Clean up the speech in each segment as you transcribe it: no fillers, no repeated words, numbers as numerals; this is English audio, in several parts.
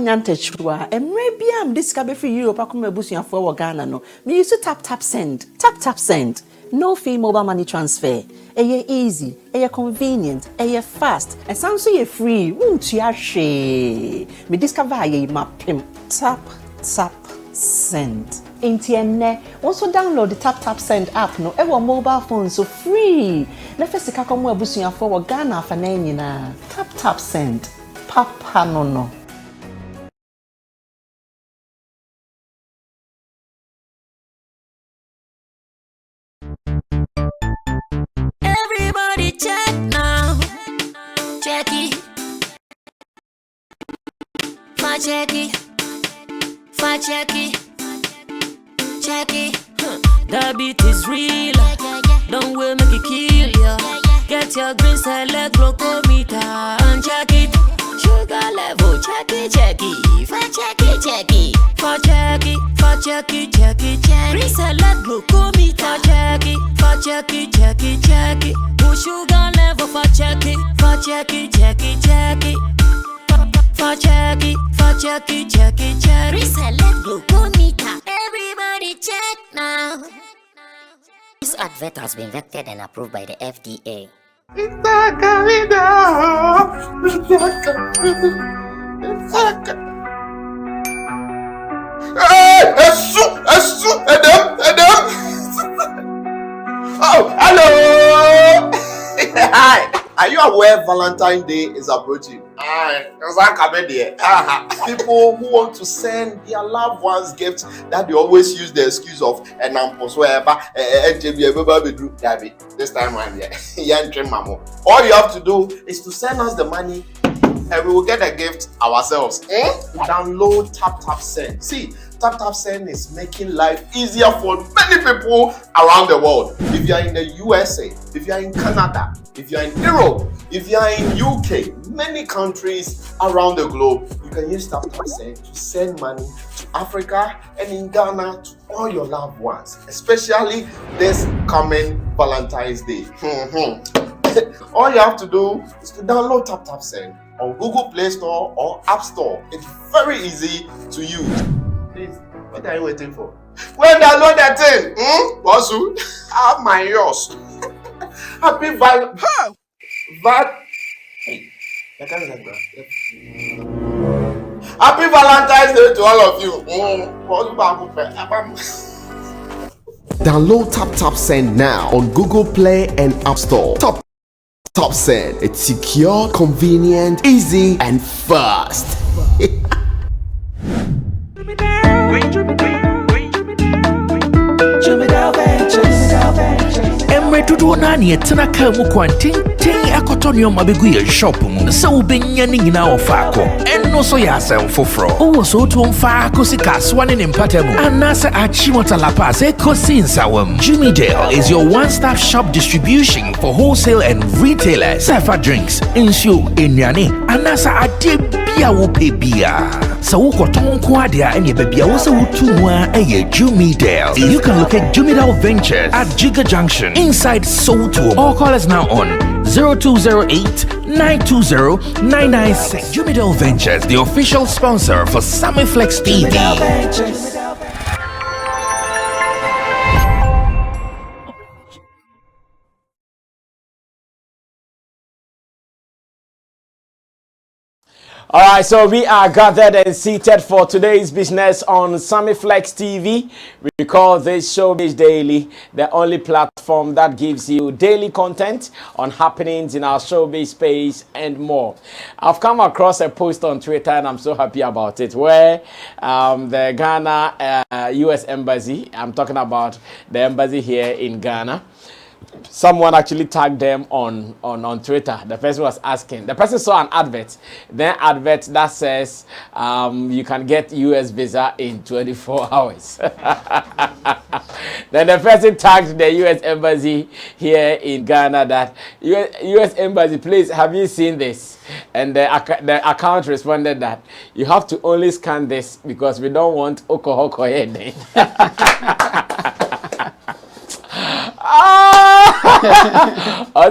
Nyantechwa maybe am this ka be free Europe akoma ebusuafo wo Ghana no me use tap send no fee mobile money transfer easy convenient fast and sounds so free won't you hwe me discover ye mapim tap send Intienne also download the tap send app no ewo mobile phone so free na fesika komo ebusuafo wo Ghana afa na nyina tap send papa no check it. That beat is real. Don't wait, make it kill ya. Get your green select glucometer and check it. Sugar level, check it. For check it. Green select glucometer, check it. Sugar level, for check it. For check it. Reselect glucometer. Everybody check now. This advert has been vetted and approved by the FDA. Oh, hello. Hi. Are you aware Valentine Day is approaching? People who want to send their loved ones gifts that they always use the excuse of this time around here. All you have to do is to send us the money and we will get a gift ourselves. Download Tap Send. See, Tap Send is making life easier for many people around the world. If you are in the USA, if you are in Canada, if you are in Europe, if you are in UK, many countries around the globe, you can use Tap Send to send money to Africa and in Ghana to all your loved ones, especially this coming Valentine's Day. All you have to do is to download Tap Send on Google Play Store or App Store. It's very easy to use. Please, what are you waiting for? Well, download that thing. Bosu, have my yours. Happy Happy Valentine's Day to all of you. Download Tap Send now on Google Play and App Store. Tap Send. It's secure, convenient, easy, and fast. Emre dudu nani etena ka mu kwantin akotonyo mabegu ye shop mu se ubenya ni nyina ofako enno so ya asem foforo owo so to mfa sika swane ne mpatamu anase achimota lapa se kosi nsawam. Jimmy Dale is your one-stop shop distribution for wholesale and retailers. Safa drinks, insure, enyane, anasa ade bia wo pe bia. So ukoton ko ade a enye bia wo se wutumwa eye Jimmy Dale. You can locate Jimmy Dale Ventures at Giga Junction inside Soto or call us now on 0208-920-996. Jimmy Dale Ventures, the official sponsor for Sammy Flex TV. All right, so we are gathered and seated for today's business on Sammy Flex TV. We call this Showbiz Daily, the only platform that gives you daily content on happenings in our showbiz space and more. I've come across a post on Twitter and I'm so happy about it, where the Ghana U.S. Embassy, I'm talking about the embassy here in Ghana, someone actually tagged them on Twitter. The person was asking. The person saw an advert. Then advert that says you can get US visa in 24 hours. Then the person tagged the US embassy here in Ghana that US embassy, please, have you seen this? And the account responded that you have to only scan this because we don't want Okohoko here.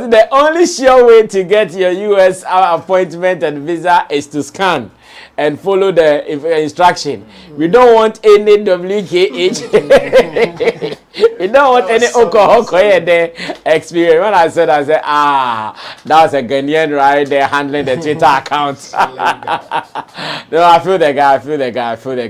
The only sure way to get your US appointment and visa is to scan and follow the instruction. We don't want any WKH. We don't want any Okohoko experience. When I said, that was a Ghanaian right there handling the Twitter account. No, I feel the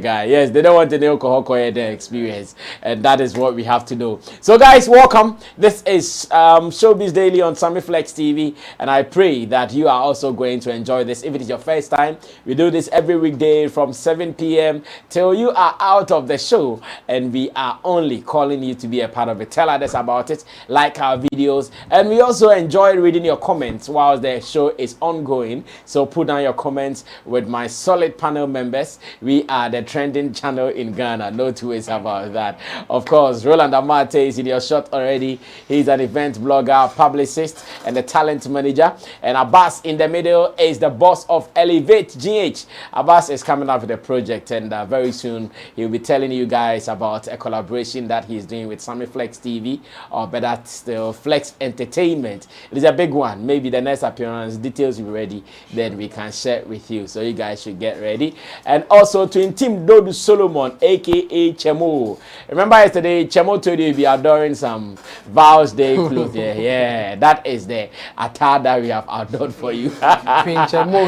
guy. Yes, they don't want any Okohoko experience. And that is what we have to do. So guys, welcome. This is Showbiz Daily on Sammy Flex TV. And I pray that you are also going to enjoy this. If it is your first time, we do this every weekday from 7 p.m. till you are out of the show, and we are only calling you to be a part of it. Tell others about it, like our videos, and we also enjoy reading your comments while the show is ongoing. So put down your comments with my solid panel members. We are the trending channel in Ghana, no two ways about that. Of course, Roland Amate is in your shot already. He's an event blogger, publicist, and a talent manager. And Abbas in the middle is the boss of Elevate GH. Abbas is coming up with a project, and very soon he'll be telling you guys about a collaboration that he's doing with Sammy Flex TV, or better still, Flex Entertainment. It is a big one. Maybe the next appearance details will be ready, then we can share it with you. So you guys should get ready. And also to Intim Dodu Solomon, aka Chemo. Remember yesterday, Chemo told you he'll be adoring some Vows Day clothes. Yeah, that is the attire that we have outdone for you. Chemo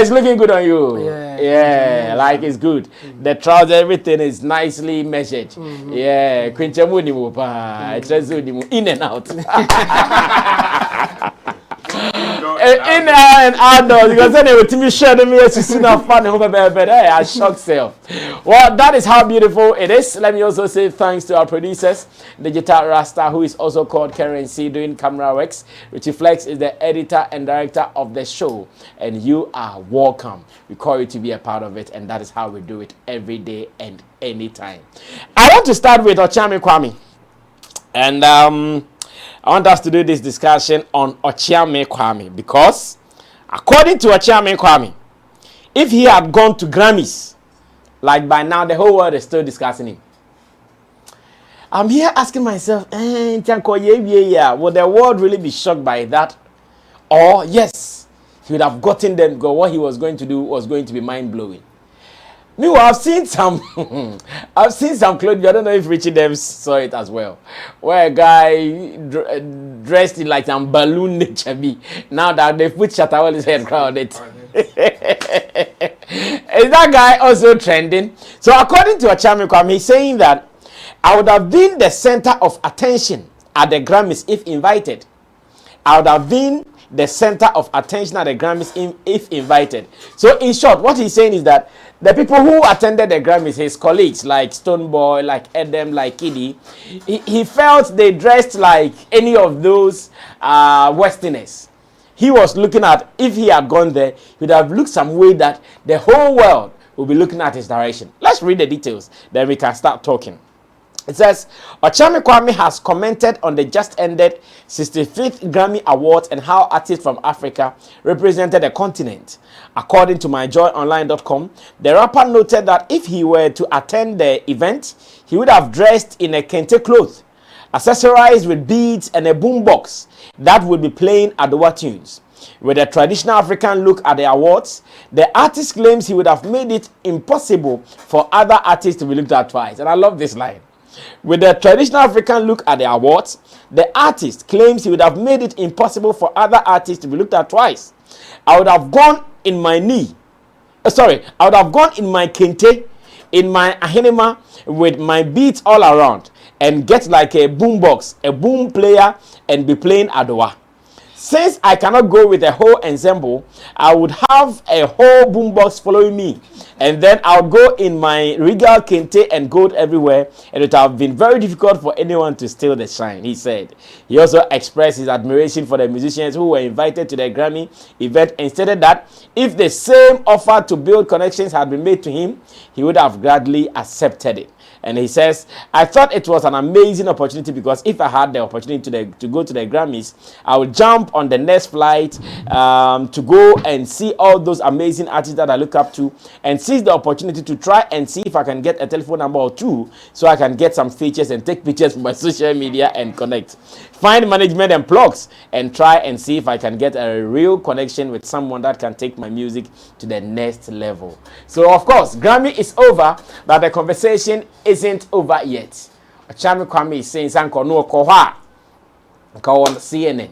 is looking good on you. Yeah, like it's good. The trousers, everything is nicely measured. Yeah, in and out. In and outdoors, because then they will tell me share them here to see that fun over there. I shock self. Well, that is how beautiful it is. Let me also say thanks to our producers, Digital Rasta, who is also called Currency, doing camera works. Richie Flex is the editor and director of the show, and you are welcome. We call you to be a part of it, and that is how we do it every day and anytime. I want to start with Okyeame Kwami, and I want us to do this discussion on Okyeame Kwami because, according to Okyeame Kwami, if he had gone to Grammys, like by now the whole world is still discussing him. I'm here asking myself, would the world really be shocked by that? Or yes, he would have gotten them because what he was going to do was going to be mind-blowing. Meanwhile, I've seen some clothes. I don't know if Richie Dems saw it as well, where a guy dressed in like some balloon nature be. Now that they put Shatawali's head crowded. Is that guy also trending? So according to Okyeame Kwami, he's saying that I would have been the center of attention at the Grammys if invited. I would have been the center of attention at the Grammys if invited. So in short, what he's saying is that the people who attended the Grammys, his colleagues like Stoneboy, like Edem, like Kiddy, he felt they dressed like any of those Westerners. He was looking at, if he had gone there, he would have looked some way that the whole world will be looking at his direction. Let's read the details, then we can start talking. It says, Okyeame Kwami has commented on the just ended 65th Grammy Awards and how artists from Africa represented the continent. According to myjoyonline.com, the rapper noted that if he were to attend the event, he would have dressed in a kente cloth, accessorized with beads and a boombox that would be playing Adowa tunes. With a traditional African look at the awards, the artist claims he would have made it impossible for other artists to be looked at twice. And I love this line. With the traditional African look at the awards, the artist claims he would have made it impossible for other artists to be looked at twice. I would have gone in my I would have gone in my kente, in my ahenema, with my beats all around, and get like a boombox, a boom player, and be playing Adowa. Since I cannot go with a whole ensemble, I would have a whole boombox following me. And then I'll go in my regal kente and gold everywhere. And it would have been very difficult for anyone to steal the shine, he said. He also expressed his admiration for the musicians who were invited to the Grammy event and stated that if the same offer to build connections had been made to him, he would have gladly accepted it. And he says, I thought it was an amazing opportunity because if I had the opportunity to go to the Grammys, I would jump on the next flight to go and see all those amazing artists that I look up to and seize the opportunity to try and see if I can get a telephone number or two so I can get some features and take pictures for my social media and connect. Find management and plugs and try and see if I can get a real connection with someone that can take my music to the next level. So, of course, Grammy is over, but the conversation isn't over yet. Okyeame Kwame is saying, Sanko no kohwa, on CNN,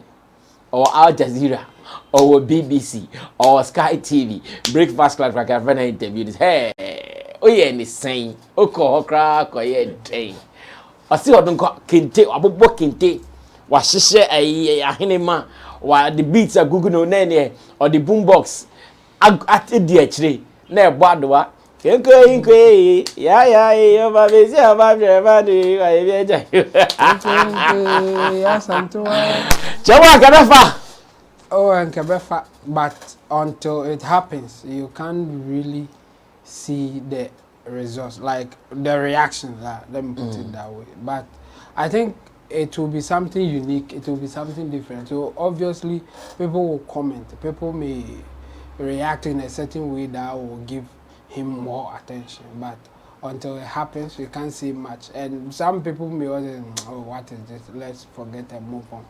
or Al Jazeera, or BBC, or Sky TV, Breakfast Club, like I've interviewed. Hey, oh yeah, and he's saying, Oko Hokra, Koye Day. I see what don't kente, Abubo kente. Wa shishe ahinema wa the beats are google no nene or the boombox at the actually na gbadwa kenkwe ya ba bezi ba brevadi wa ebeja ya santo Jawa kabefa oh and kabefa, but until it happens you can't really see the results, like the reactions. Let me put it that way. But I think it will be something unique, it will be something different. So obviously people will comment, people may react in a certain way that will give him more attention, but until it happens we can't see much. And some people may also, oh, what is this, let's forget and move on.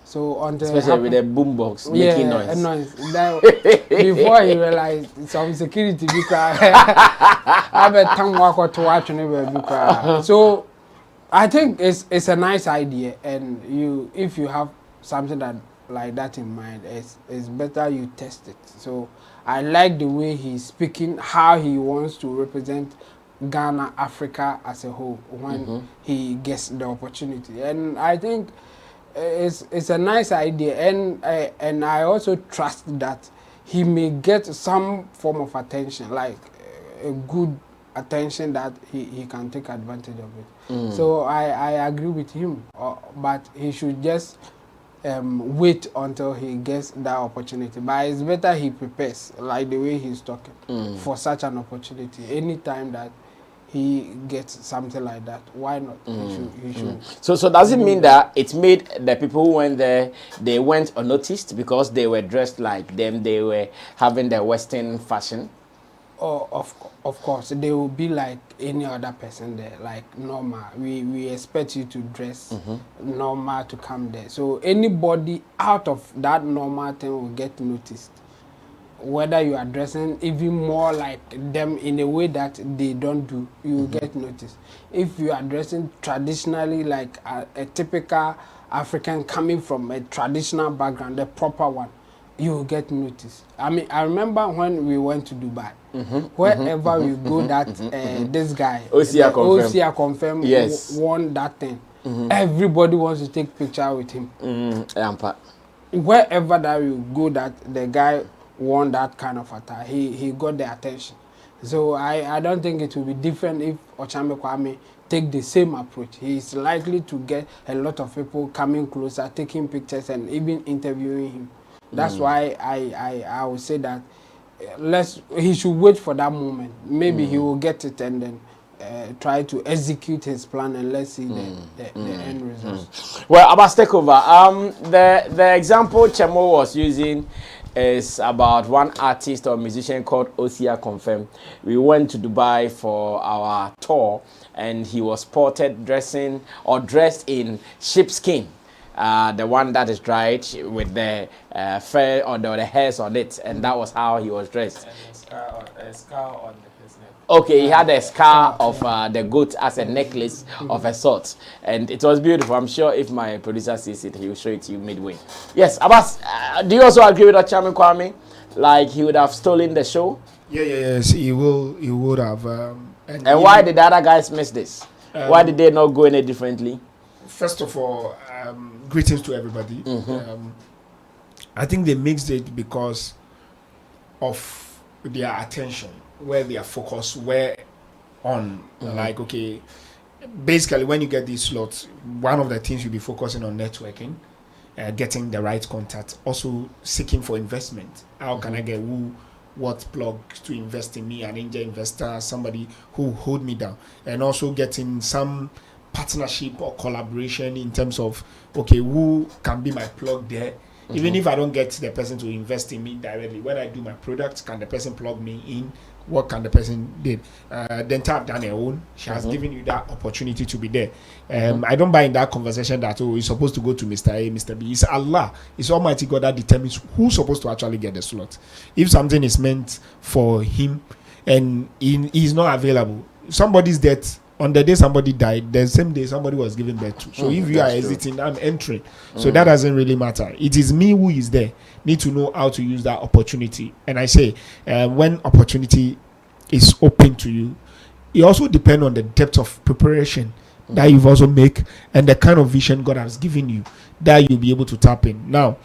So until especially with a boombox making noise. That, before he realized some security because I bet time work to watch anywhere. So I think it's a nice idea, and if you have something that like that in mind, it's better you test it. So I like the way he's speaking, how he wants to represent Ghana, Africa as a whole when he gets the opportunity, and I think it's a nice idea, and I also trust that he may get some form of attention, like a good attention that he can take advantage of it. So I agree with him, but he should just wait until he gets that opportunity. But it's better he prepares, like the way he's talking, for such an opportunity. Anytime that he gets something like that, why not? He should. So does it mean that it made the people who went there, they went unnoticed because they were dressed like them, they were having the Western fashion? Oh, of course, they will be like any other person there, like normal. We expect you to dress normal to come there. So anybody out of that normal thing will get noticed. Whether you are dressing even more like them in a way that they don't do, you will get noticed. If you are dressing traditionally like a typical African coming from a traditional background, the proper one, you will get noticed. I mean, I remember when we went to Dubai, wherever we go, that this guy, Osia confirmed, yes, won that thing. Everybody wants to take picture with him. Wherever that we go, that the guy won that kind of attire, he got the attention. So I don't think it will be different if Okyeame Kwame take the same approach. He is likely to get a lot of people coming closer, taking pictures and even interviewing him. That's why I would say that he should wait for that moment. Maybe he will get it and then try to execute his plan, and let's see the end results. Well, about takeover, the example Chemo was using is about one artist or musician called Osia Confirm. We went to Dubai for our tour, and he was spotted dressed in sheepskin. The one that is dried with the fur or the hairs on it, and that was how he was dressed. And a scar on his neck. Okay, he had a scar of the goat as a necklace of a sort, and it was beautiful. I'm sure if my producer sees it, he will show it to you midway. Yes, Abbas, do you also agree with Okyeame Kwame? Like he would have stolen the show? Yes, he would have. And why did the other guys miss this? Why did they not go any differently? First of all, greetings to everybody. I think they mixed it because of their attention, where their focus were on. Like, okay, basically when you get these slots, one of the things you'll be focusing on networking, getting the right contact, also seeking for investment. How can I get what plug to invest in me, an angel investor, somebody who hold me down, and also getting some partnership or collaboration in terms of, okay, who can be my plug there. Even if I don't get the person to invest in me directly, when I do my product, can the person plug me in? What can the person do? Then tap down her own. She has given you that opportunity to be there. I don't buy in that conversation that, oh, it's supposed to go to Mr. A, Mr. B. It's Allah. It's Almighty God that determines who's supposed to actually get the slot. If something is meant for him and he's not available, somebody's dead. On the day somebody died, the same day somebody was given birth to. So if you are exiting, I'm entering. So that doesn't really matter. It is me who is there. Need to know how to use that opportunity. And I say, when opportunity is open to you, it also depends on the depth of preparation that you've also make and the kind of vision God has given you that you'll be able to tap in. Now,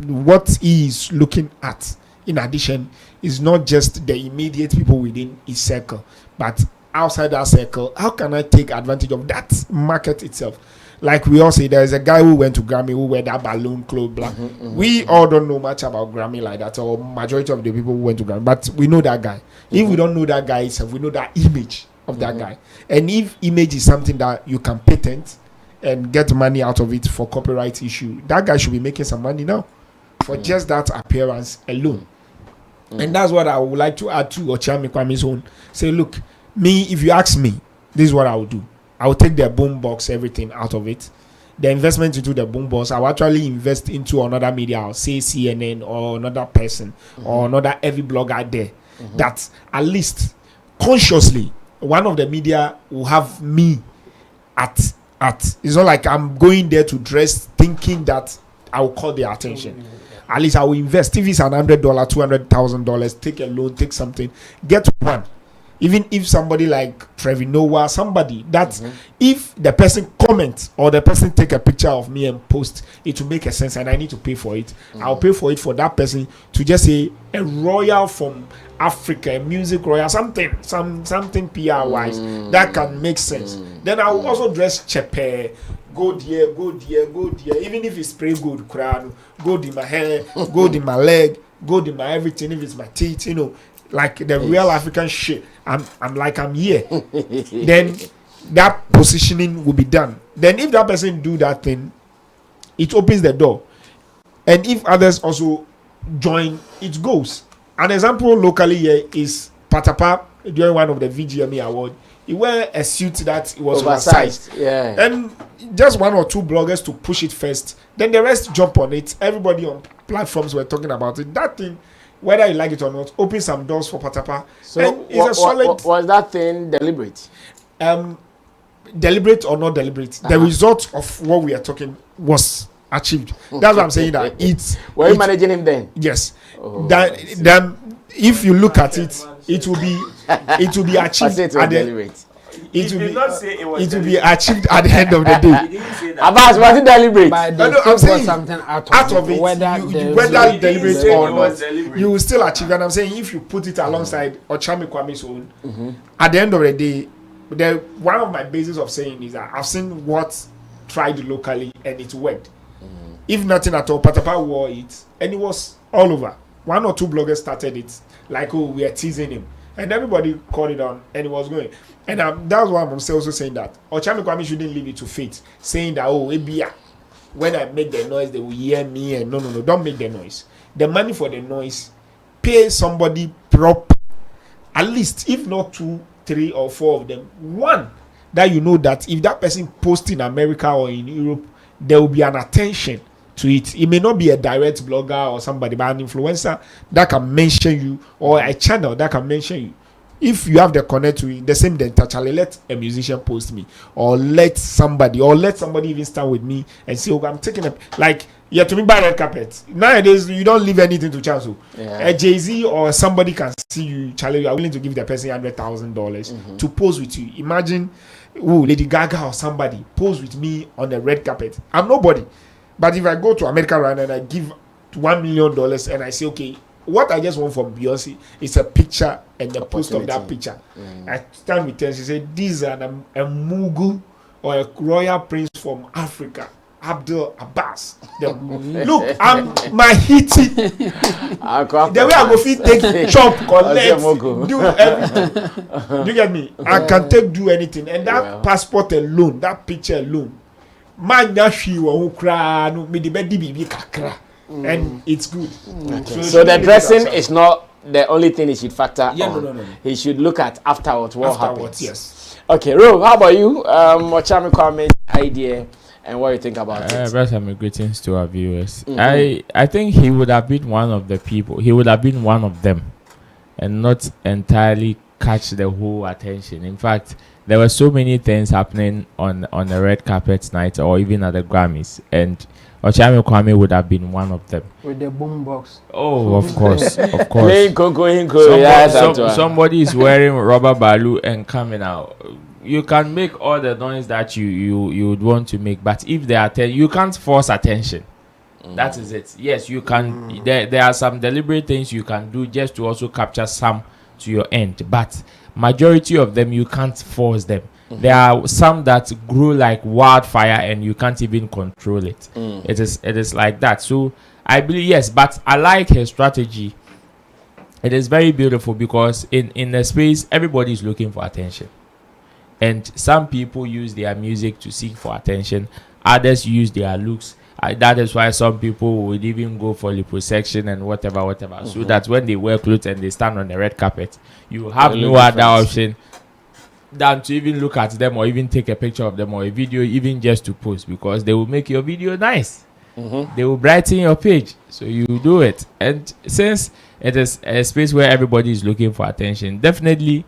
what he is looking at, in addition, is not just the immediate people within his circle, but outside that circle. How can I take advantage of that market itself? Like we all say, there is a guy who went to Grammy who wear that balloon clothes, black. We all don't know much about Grammy like that, or majority of the people who went to Grammy, but we know that guy. If we don't know that guy itself, we know that image of that guy. And if image is something that you can patent and get money out of it for copyright issue, that guy should be making some money now for just that appearance alone. And that's what I would like to add to Okyeame Kwame's own. Say, look, me, if you ask me, this is what I would do. I will take the boom box, everything out of it. The investment into the boom box, I will actually invest into another media, I'll say CNN or another person or another heavy blogger there. That at least consciously, one of the media will have me at. It's not like I'm going there to dress thinking that I will call their attention. At least I will invest. If it's $100, $200,000, take a loan, take something, get one. Even if somebody like Trevor Noah, somebody that if the person comments or the person take a picture of me and post, it will make a sense and I need to pay for it. I'll pay for it for that person to just say a royal from Africa, a music royal, something PR wise that can make sense. Then I will also dress chepe, go there. Even if it's spray gold crown, gold in my hair, gold in my leg, gold in my everything. If it's my teeth, you know. Like the real African shit. I'm like I'm here. Then that positioning will be done. Then if that person do that thing, it opens the door. And if others also join, it goes. An example locally here is Patapa during one of the VGME award. He wear a suit that was oversized. Yeah. And just one or two bloggers to push it first. Then the rest jump on it. Everybody on platforms were talking about it. That thing, whether you like it or not, open some doors for Patapa. So was that thing deliberate? Deliberate or not deliberate, the result of what we are talking was achieved. That's what I'm saying. That it's were you managing him then? Yes. Then if you look at it, it will be achieved at the it will be achieved at the end of the day. Abbas, was it deliberate? I'm saying something out of it, whether deliberate or not, you will still achieve. And I'm saying if you put it alongside Okyeame Kwame's own, at the end of the day, one of my bases of saying is that I've seen what tried locally and it worked. If nothing at all, Patapa wore it and it was all over. One or two bloggers started it like, oh, we are teasing him. And everybody caught it on and it was going. And that's why I'm also saying that Okyeame Kwame shouldn't leave it to fate, saying that, oh, when I make the noise, they will hear me. And no, don't make the noise. The money for the noise, pay somebody proper, at least, if not 2, 3, or 4 of them. One, that you know that if that person posts in America or in Europe, there will be an attention to it. It may not be a direct blogger or somebody, but an influencer that can mention you, or a channel that can mention you. If you have the connect to it, the same then actually let a musician post me, or let somebody even stand with me and say, oh, I'm taking a, like, yeah, to me by red carpet. Nowadays, you don't leave anything to chance. A Jay-Z or somebody can see you, Charlie, you are willing to give the person $100,000 to pose with you. Imagine, Lady Gaga or somebody pose with me on the red carpet. I'm nobody. But if I go to America right now and I give $1 million, and I say, okay, what I just want from Beyonce is a picture and the post of that picture. I stand with her. She said, "These are a Mughal or a royal prince from Africa, Abdul Abbas. Look, I'm my hitty. The way I go fit take chop, collect, do everything. You get me? I can do anything, and that passport alone, that picture alone, man, and it's good. So the dressing is not the only thing he should factor on. No. He should look at afterwards what happens. Yes. Okay, Ro, how about you? Okyeame Kwame's idea and what you think about it? First, greetings to our viewers. I think he would have been one of the people. He would have been one of them, and not entirely catch the whole attention. In fact, there were so many things happening on the red carpet night or even at the Grammys, and Okyeame Kwame would have been one of them. With the boombox. Oh, of course, of course. Playing Coco. Somebody is wearing rubber balloon and coming out. You can make all the noise that you would want to make, but if they are you can't force attention. That is it. Yes, you can. There are some deliberate things you can do just to also capture some to your end, but majority of them you can't force them. There are some that grow like wildfire and you can't even control it. It is like that. So I believe, yes, but I like his strategy. It is very beautiful because in the space everybody is looking for attention, and some people use their music to seek for attention, others use their looks. That is why some people would even go for liposuction and whatever, so that when they wear clothes and they stand on the red carpet, you have no other option than to even look at them or even take a picture of them or a video, even just to post, because they will make your video nice. They will brighten your page, so you do it. And since it is a space where everybody is looking for attention, definitely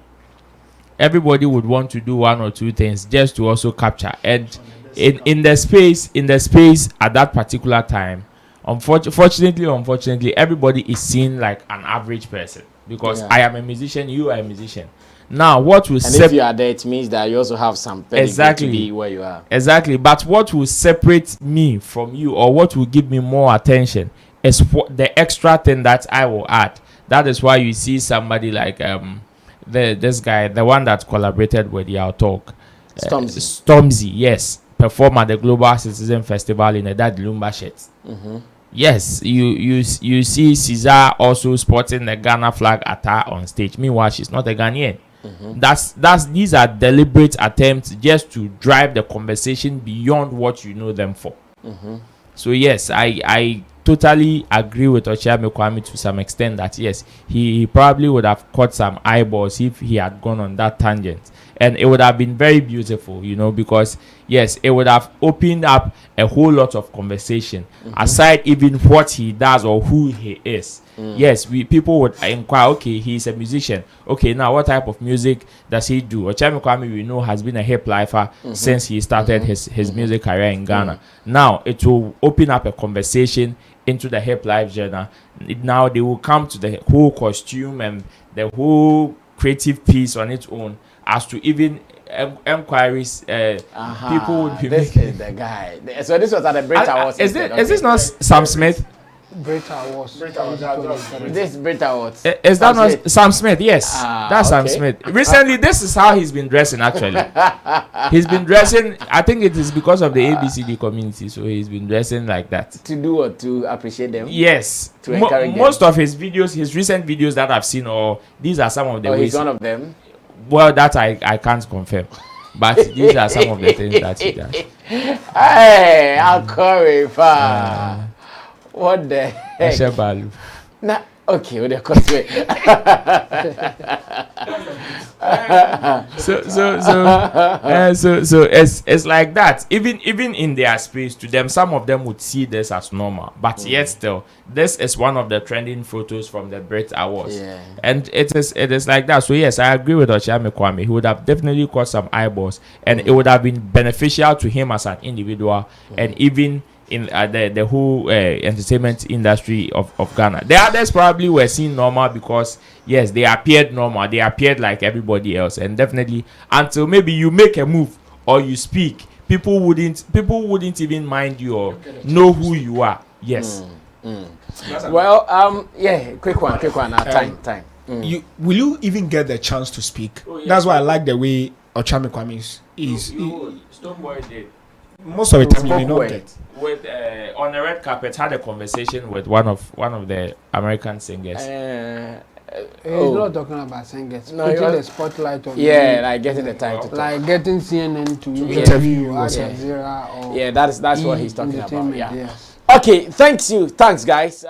everybody would want to do one or two things just to also capture. And in the space at that particular time, unfortunately everybody is seen like an average person, because I am a musician, you are a musician. Now, what will if you are there, it means that you also have some to be where you are. Exactly. But what will separate me from you, or what will give me more attention, is the extra thing that I will add. That is why you see somebody like this guy, the one that collaborated with Yao Talk, Stormzy, yes, perform at the Global Citizen Festival in a Dad Lumba shirt. Yes, you see Caesar also sporting the Ghana flag attire on stage. Meanwhile, she's not a Ghanaian. These are deliberate attempts just to drive the conversation beyond what you know them for. So yes, I totally agree with Okyeame Kwame to some extent that yes, he probably would have caught some eyeballs if he had gone on that tangent, and it would have been very beautiful, because yes, it would have opened up a whole lot of conversation aside even what he does or who he is. Yes, people would inquire, okay, he's a musician, okay, now what type of music does he do? Okyeame Kwame, we know, has been a hip lifer since he started his music career in Ghana. Now it will open up a conversation into the hip life genre. Now they will come to the whole costume and the whole creative piece on its own, as to even enquiries. People would be this is the guy. So this was at the Brit Awards. Is this not Sam Smith? Brit Awards. This Brit Awards. Is that not Sam Smith? Yes, that's Sam Smith. Recently, this is how he's been dressing. Actually, he's been dressing. I think it is because of the ABCD community, so he's been dressing like that. To do what? To appreciate them. Yes, to encourage them. Most of his videos, his recent videos that I've seen, or these are some of the ways. He's one of them. Well, that I can't confirm, but these are some of the things that he does. Hey, I'll call it. What the heck? Nah, okay, with the cosplay. So it's like that. Even in their space, to them, some of them would see this as normal, but yet still, this is one of the trending photos from the Brit Awards, and it is like that. So yes, I agree with Okyeame Kwame. He would have definitely caught some eyeballs, and it would have been beneficial to him as an individual, and even in the whole entertainment industry of Ghana. The others probably were seen normal because yes, they appeared normal, they appeared like everybody else, and definitely until maybe you make a move or you speak, people wouldn't even mind you or know who you are. Yes. Well, yeah, quick one. Time. Will you even get the chance to speak? Oh, yeah. That's why I like the way Okyeame Kwame is. Stonebwoy did. Most of the time you may not get. With on the red carpet, had a conversation with one of the American singers. He's not talking about singers. No, putting the spotlight on. Like getting the time to talk. Like getting CNN to interview Al us. Jazeera or that's what he's talking about. Yeah. Yes. Okay, thanks guys.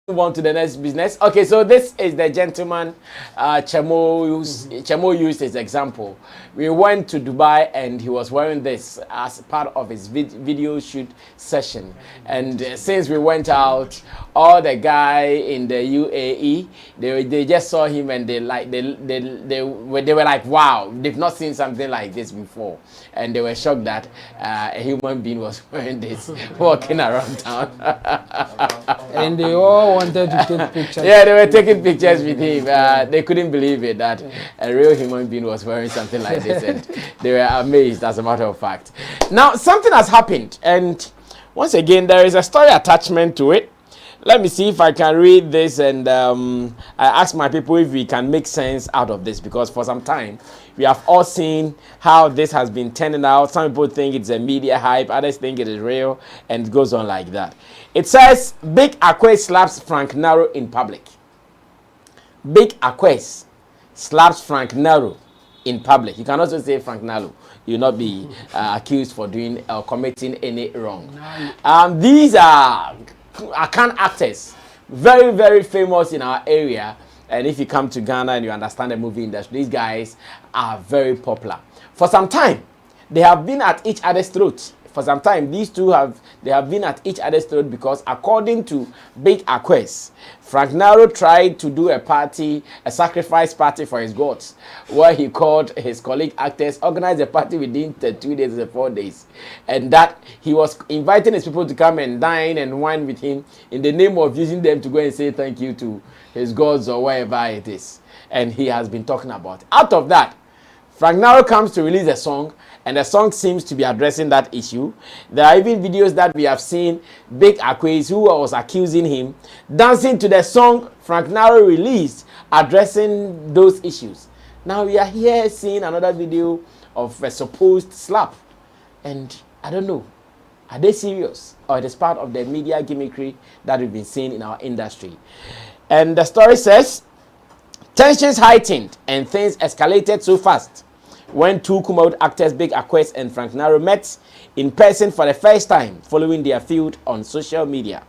Move on to the next business. Okay, so this is the gentleman Chemo used his example. We went to Dubai and he was wearing this as part of his video shoot session. And since we went out, all the guy in the UAE, they just saw him and they were like, wow, they've not seen something like this before. And they were shocked that a human being was wearing this walking around town. And they all wanted to take pictures. Yeah, they were taking pictures with him. They couldn't believe it that a real human being was wearing something like this, and they were amazed, as a matter of fact. Now, something has happened, and once again, there is a story attachment to it. Let me see if I can read this, and I ask my people if we can make sense out of this, because for some time we have all seen how this has been turning out. Some people think it's a media hype, others think it is real, and it goes on like that. It says, Big Akwe slaps Frank Naro in public. Big Akwe slaps Frank Naro in public. You can also say Frank Naro. You will not be accused for doing or committing any wrong. These are Akan actors, very, very famous in our area. And if you come to Ghana and you understand the movie industry, these guys are very popular. For some time, they have been at each other's throats. For some time, these two have been at each other's throat because, according to Big Akwe, Frank Naro tried to do a sacrifice party for his gods, where he called his colleague actors, organized a party within 2 days or 4 days, and that he was inviting his people to come and dine and wine with him in the name of using them to go and say thank you to his gods or wherever it is. And he has been talking about it. Out of that, Frank Naro comes to release a song, and the song seems to be addressing that issue. There are even videos that we have seen Big Akwe, who was accusing him, dancing to the song Frank Naro released, addressing those issues. Now we are here seeing another video of a supposed slap. And I don't know, are they serious? Or it is part of the media gimmickry that we've been seeing in our industry? And the story says, tensions heightened and things escalated so fast when two Kumawood actors Big Akwe and Frank Naro met in person for the first time following their feud on social media.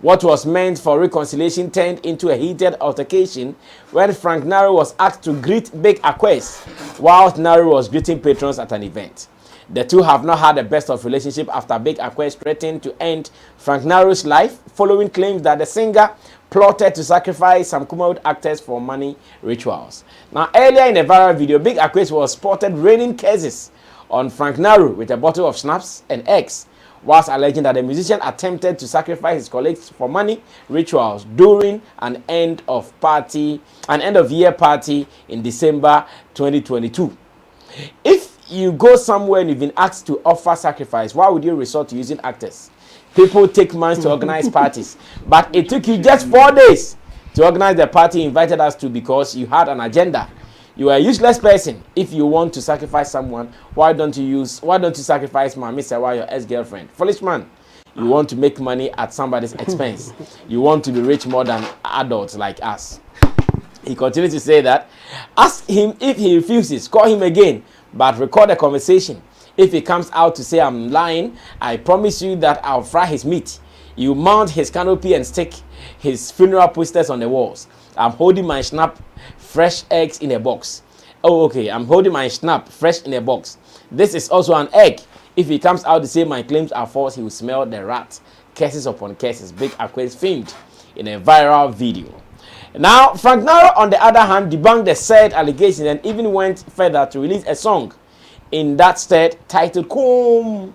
What was meant for reconciliation turned into a heated altercation when Frank Naro was asked to greet Big Akwe whilst Naro was greeting patrons at an event. The two have not had the best of relationship after Big Akwe threatened to end Frank Naro's life following claims that the singer plotted to sacrifice some Kumawood actors for money rituals. Now, earlier in a viral video, Big Akwe was spotted raining curses on Frank Naro with a bottle of schnapps and eggs, whilst alleging that the musician attempted to sacrifice his colleagues for money rituals during an end of year party in December 2022. If you go somewhere and you've been asked to offer sacrifice, why would you resort to using actors? People take months to organize parties, but it took you just 4 days to organize the party you invited us to because you had an agenda. You are a useless person. If you want to sacrifice someone, why don't you sacrifice Mami Sewa, your ex-girlfriend? Foolish man. You want to make money at somebody's expense. You want to be rich more than adults like us. He continued to say that. Ask him if he refuses. Call him again, but record a conversation. If he comes out to say I'm lying, I promise you that I'll fry his meat. You mount his canopy and stick his funeral posters on the walls. I'm holding my snap fresh eggs in a box. Oh, okay. I'm holding my snap fresh in a box. This is also an egg. If he comes out to say my claims are false, he will smell the rat. Curses upon curses. Big Akwe filmed in a viral video. Now, Frank Naro, on the other hand, debunked the said allegation and even went further to release a song in that state titled Kom,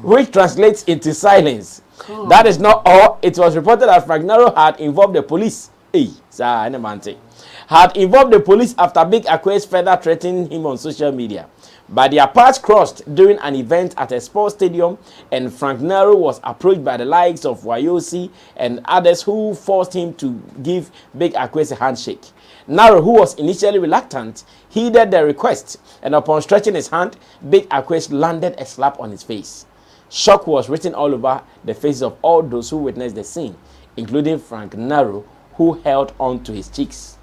which translates into silence. That is not all. It was reported that Frank Naro had involved the police. Had involved the police after Big Akwe further threatened him on social media. But their paths crossed during an event at a sports stadium, and Frank Nero was approached by the likes of Wayosi and others who forced him to give Big Akwes a handshake. Naro, who was initially reluctant, heeded the request, and upon stretching his hand, Big Akwes landed a slap on his face. Shock was written all over the faces of all those who witnessed the scene, including Frank Naro, who held on to his cheeks.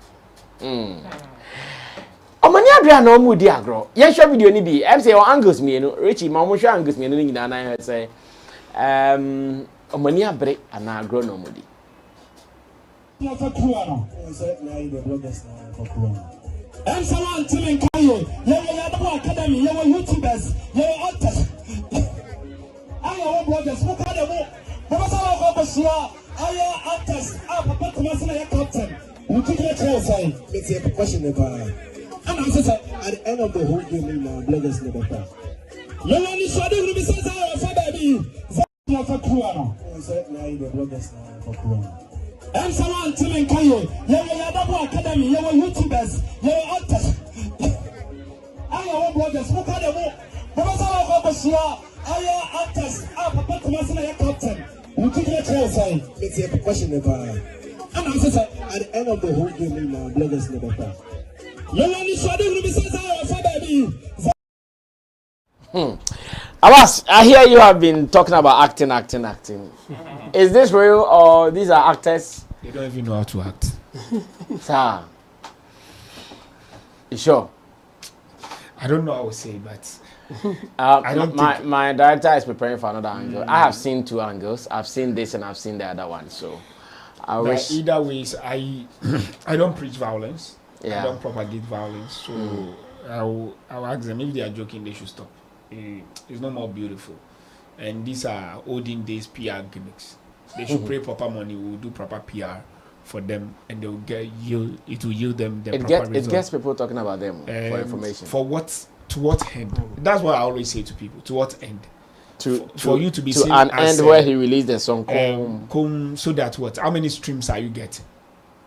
Omani Adria no mu di agro. Yen show video ni bi. Em say o angles me no. Richie ma mo show angles me no nyina na say omani abre ana agro no mu di. Em someone telling Kayo, you academy, you YouTubers, you artists. I am brothers, who can them? But I actors, papa Thomas captain. We took your say. It's a question about. And I'm saying at the end of the whole game, my bloggers never pass. You only saw the reasons for baby. For Kuano. The bloggers for Kuano. And someone telling Kayo, you academy, you YouTubers, you artists. I am brothers, who can them? But I actors, papa Thomas captain. We took your say. It's a question about. And I'm saying at the end of the whole game, my bloggers never pass. Abbas, I hear you have been talking about acting. Is this real or these are actors? They don't even know how to act. Sir, you sure? I don't know how to say, but I don't my director is preparing for another angle. I have seen 2 angles. I've seen this and I've seen the other one. So I wish. Either ways, I don't preach violence. Yeah. I don't propagate violence. So I'll ask them if they are joking, they should stop. It's no more beautiful. And these are olden days PR gimmicks. They should pay proper money. We'll do proper PR for them, and they'll get yield. It will yield them the proper result. It gets people talking about them for information. For what? To what end? That's what I always say to people. To what end? For you to be to an end where he released the song so that what? How many streams are you getting?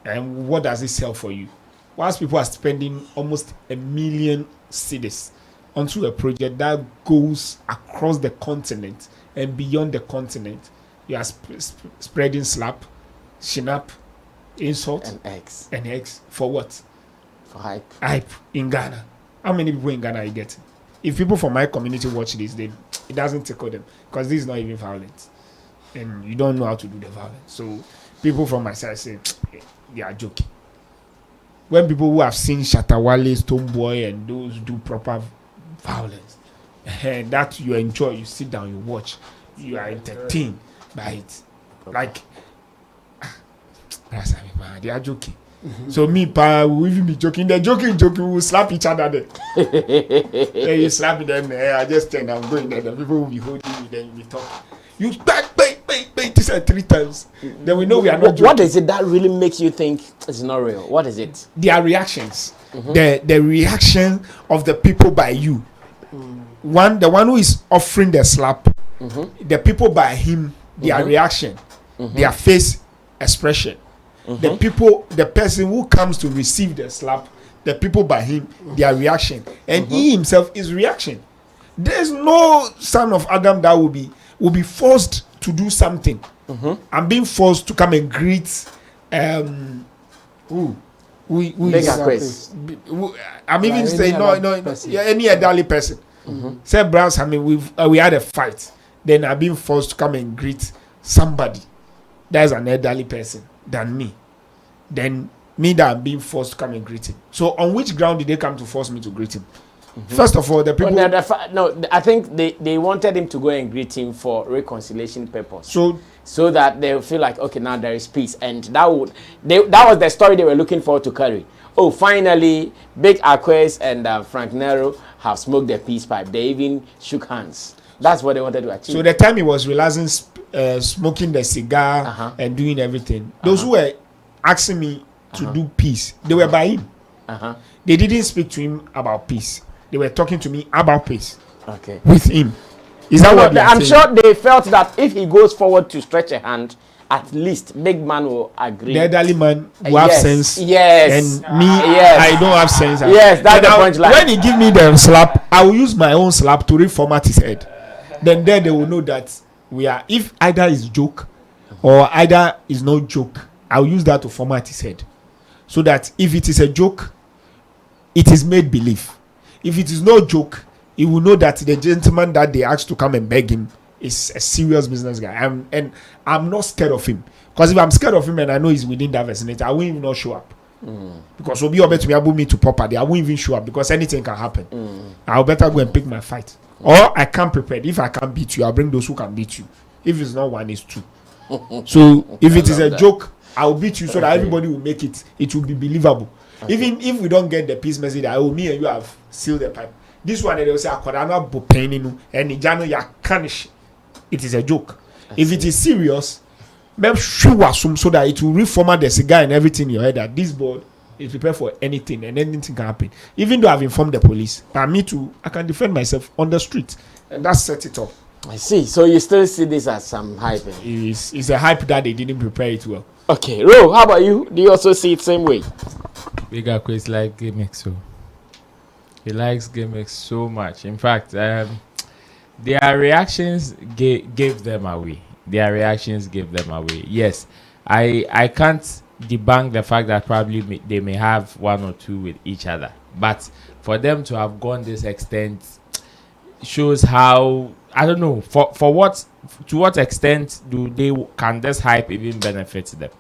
And what does it sell for you? Whilst people are spending almost 1 million cedis onto a project that goes across the continent and beyond the continent, you are spreading slap, shinap, insult, and eggs for what? For hype. Hype in Ghana. How many people in Ghana are you getting? If people from my community watch this, it doesn't tickle them because this is not even violence, and you don't know how to do the violence. So people from my side say they are joking. When people who have seen Shatawale, Stonebwoy, and those do proper violence, and that you enjoy, you sit down, you watch, you are entertained by it. Like, they are joking. So me, we even be joking. They're joking, we will slap each other there. Then you slap them, I just turn, I'm going there. The people will be holding you, then you talk. You bang, this 3 times. Then we know we are not joking. What is it that really makes you think it's not real? What is it? Their reactions. The reaction of the people by you. The one who is offering the slap, the people by him, their reaction, their face expression. The person who comes to receive the slap, the people by him, their reaction, and he himself is reaction. There's no son of Adam that will be forced to do something. I'm being forced to come and greet I'm even saying no, any elderly person. Say Browns, I mean we had a fight. Then I'm being forced to come and greet somebody that is an elderly person than me. Then me that I'm being forced to come and greet him. So on which ground did they come to force me to greet him? First of all, the people. No, I think they wanted him to go and greet him for reconciliation purpose. So that they feel like, okay, now there is peace, and that was the story they were looking forward to carry. Oh, finally, Big Akwes and Frank Nero have smoked the peace pipe. They even shook hands. That's what they wanted to achieve. So the time he was realizing, smoking the cigar and doing everything, those who were asking me to do peace, they were by him. They didn't speak to him about peace. They were talking to me about peace. Okay. With him. Is that what I'm sure they felt that if he goes forward to stretch a hand, at least big man will agree. The elderly man will have sense. Yes. And me, I don't have sense. Yes, that's the point. When he give me the slap, I will use my own slap to reformat his head. Then they will know that we are, if either is joke or either is no joke, I'll use that to format his head. So that if it is a joke, it is made believe. If it is no joke, he will know that the gentleman that they asked to come and beg him is a serious business guy. I'm not scared of him. Because if I'm scared of him and I know he's within that vicinity, I won't even not show up. Because will be able to be able me to property, I won't even show up because anything can happen. I'll better go and pick my fight. Or I can't prepare. If I can't beat you, I'll bring those who can beat you. If it's not one, it's two. So if it is a joke, I'll beat you so that everybody will make it. It will be believable. Even if we don't get the peace message that me and you have sealed the pipe. This one they will say Akodana Bopeni and Nijano ya kanish. It is a joke. If it is serious, make sure so that it will reformat the cigar and everything in your head that this board is prepared for anything and anything can happen. Even though I've informed the police, but me too, I can defend myself on the street. And that set it up. I see. So you still see this as some hype? It's a hype that they didn't prepare it well. Okay, Ro, how about you? Do you also see it same way? Bigger quiz like gimmicks, so he likes gimmicks so much. In fact, their reactions gave them away. Their reactions gave them away. Yes, I can't debunk the fact that probably they may have one or two with each other, but for them to have gone this extent shows how, I don't know, for what, to what extent can this hype even benefit them?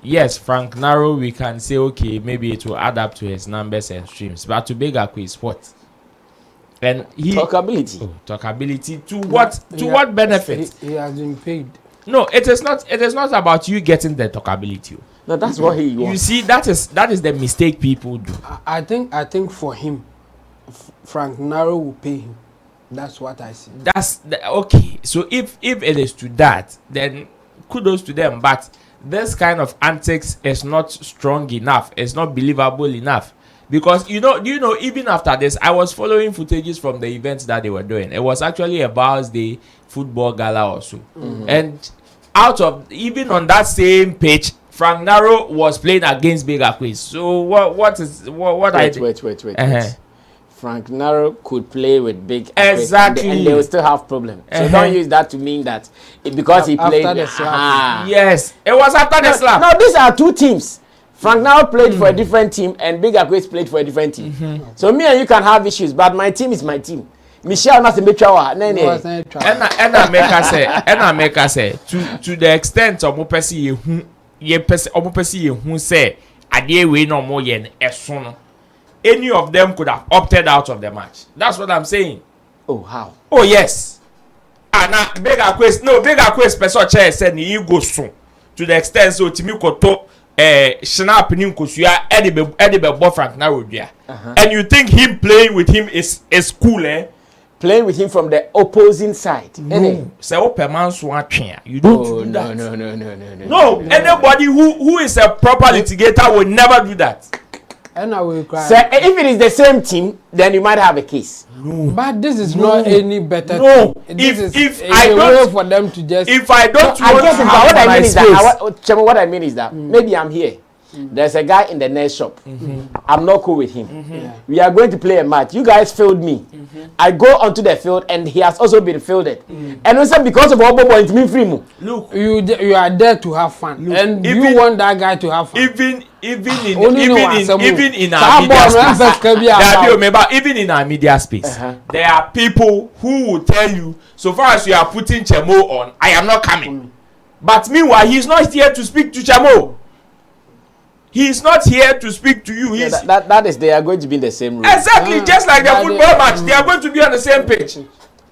Yes, Frank Narrow, we can say, okay, maybe it will add up to his numbers and streams, but to Bigger Quiz, what? And talkability to what? What benefit? He has been paid. No, it is not about you getting the talkability. No, that's what he wants. You see, that is the mistake people do. I think for him, Frank Narrow will pay him. That's what I see. Okay. So if it is to that, then kudos to them. But this kind of antics is not strong enough. It's not believable enough. Because even after this, I was following footages from the events that they were doing. It was actually a birthday football gala also. And even on that same page, Frank Narrow was playing against Bigger Quiz. So wait. Frank Narrow could play with Big exactly, and they will still have problems. So don't use that to mean that because he played after the slap. Yes, it was after the slap. No, these are two teams. Frank Narrow played for a different team and Bigger Quiz played for a different team. So me and you can have issues, but my team is my team. Michelle must be chawa. And make us say to the extent of opesi say adie we no more yen esono. Any of them could have opted out of the match. That's what I'm saying. Oh, how? Oh, yes. And now, Bigger Quiz, person chair said, you go soon. To the extent so, Timmy Koto, Snap Ninkosuya, Edibe Frank Narrow. And you think him playing with him is cool, eh? Playing with him from the opposing side. No. Say, open man swatching. You don't do that. No, anybody who is a proper litigator will never do that. And I will cry. So if it is the same team, then you might have a case. No. But this is not any better. No. If I don't for them to just. If I don't I guess what I mean is that maybe I'm here. There's a guy in the next shop. I'm not cool with him. We are going to play a match. You guys failed me. I go onto the field and he has also been fielded. And also because of Obo Boy, it's me free. Look, you are there to have fun. Look, and you want that guy to have fun. Even in our media space, there are people who will tell you, so far as you are putting Chemo on, I am not coming. But meanwhile, he's not here to speak to Chemo. He is not here to speak to you. That is, they are going to be in the same room. Exactly, just like the football match. They are going to be on the same page.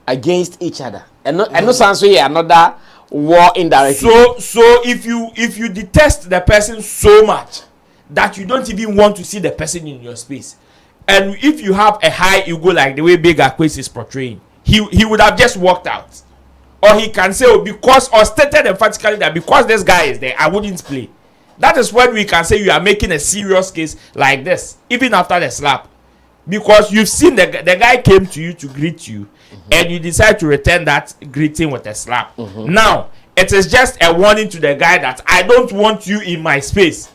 Against each other. And no sounds here, another war indirectly. So if you detest the person so much that you don't even want to see the person in your space, and if you have a high ego like the way Bigger Quiz is portraying, he would have just walked out. Or he can say, or stated emphatically that because this guy is there, I wouldn't play. That is when we can say you are making a serious case like this, even after the slap. because you've seen the guy came to you to greet you, and you decide to return that greeting with a slap. Now it is just a warning to the guy that I don't want you in my space.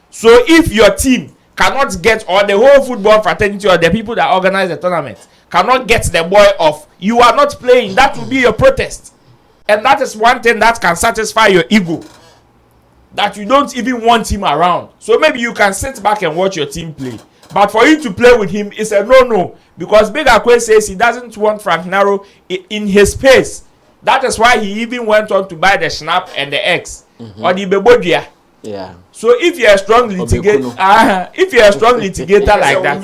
So if your team cannot get, or the whole football fraternity or the people that organize the tournament cannot get the boy off, you are not playing. That will be your protest, and that is one thing that can satisfy your ego, that you don't even want him around. So maybe you can sit back and watch your team play, but for you to play with him is a no, because Big Akwe says he doesn't want Frank Naro in his space. That is why he even went on to buy the Schnapp and the X or the Bebodia. Yeah. So if you're a strong litigator, like that,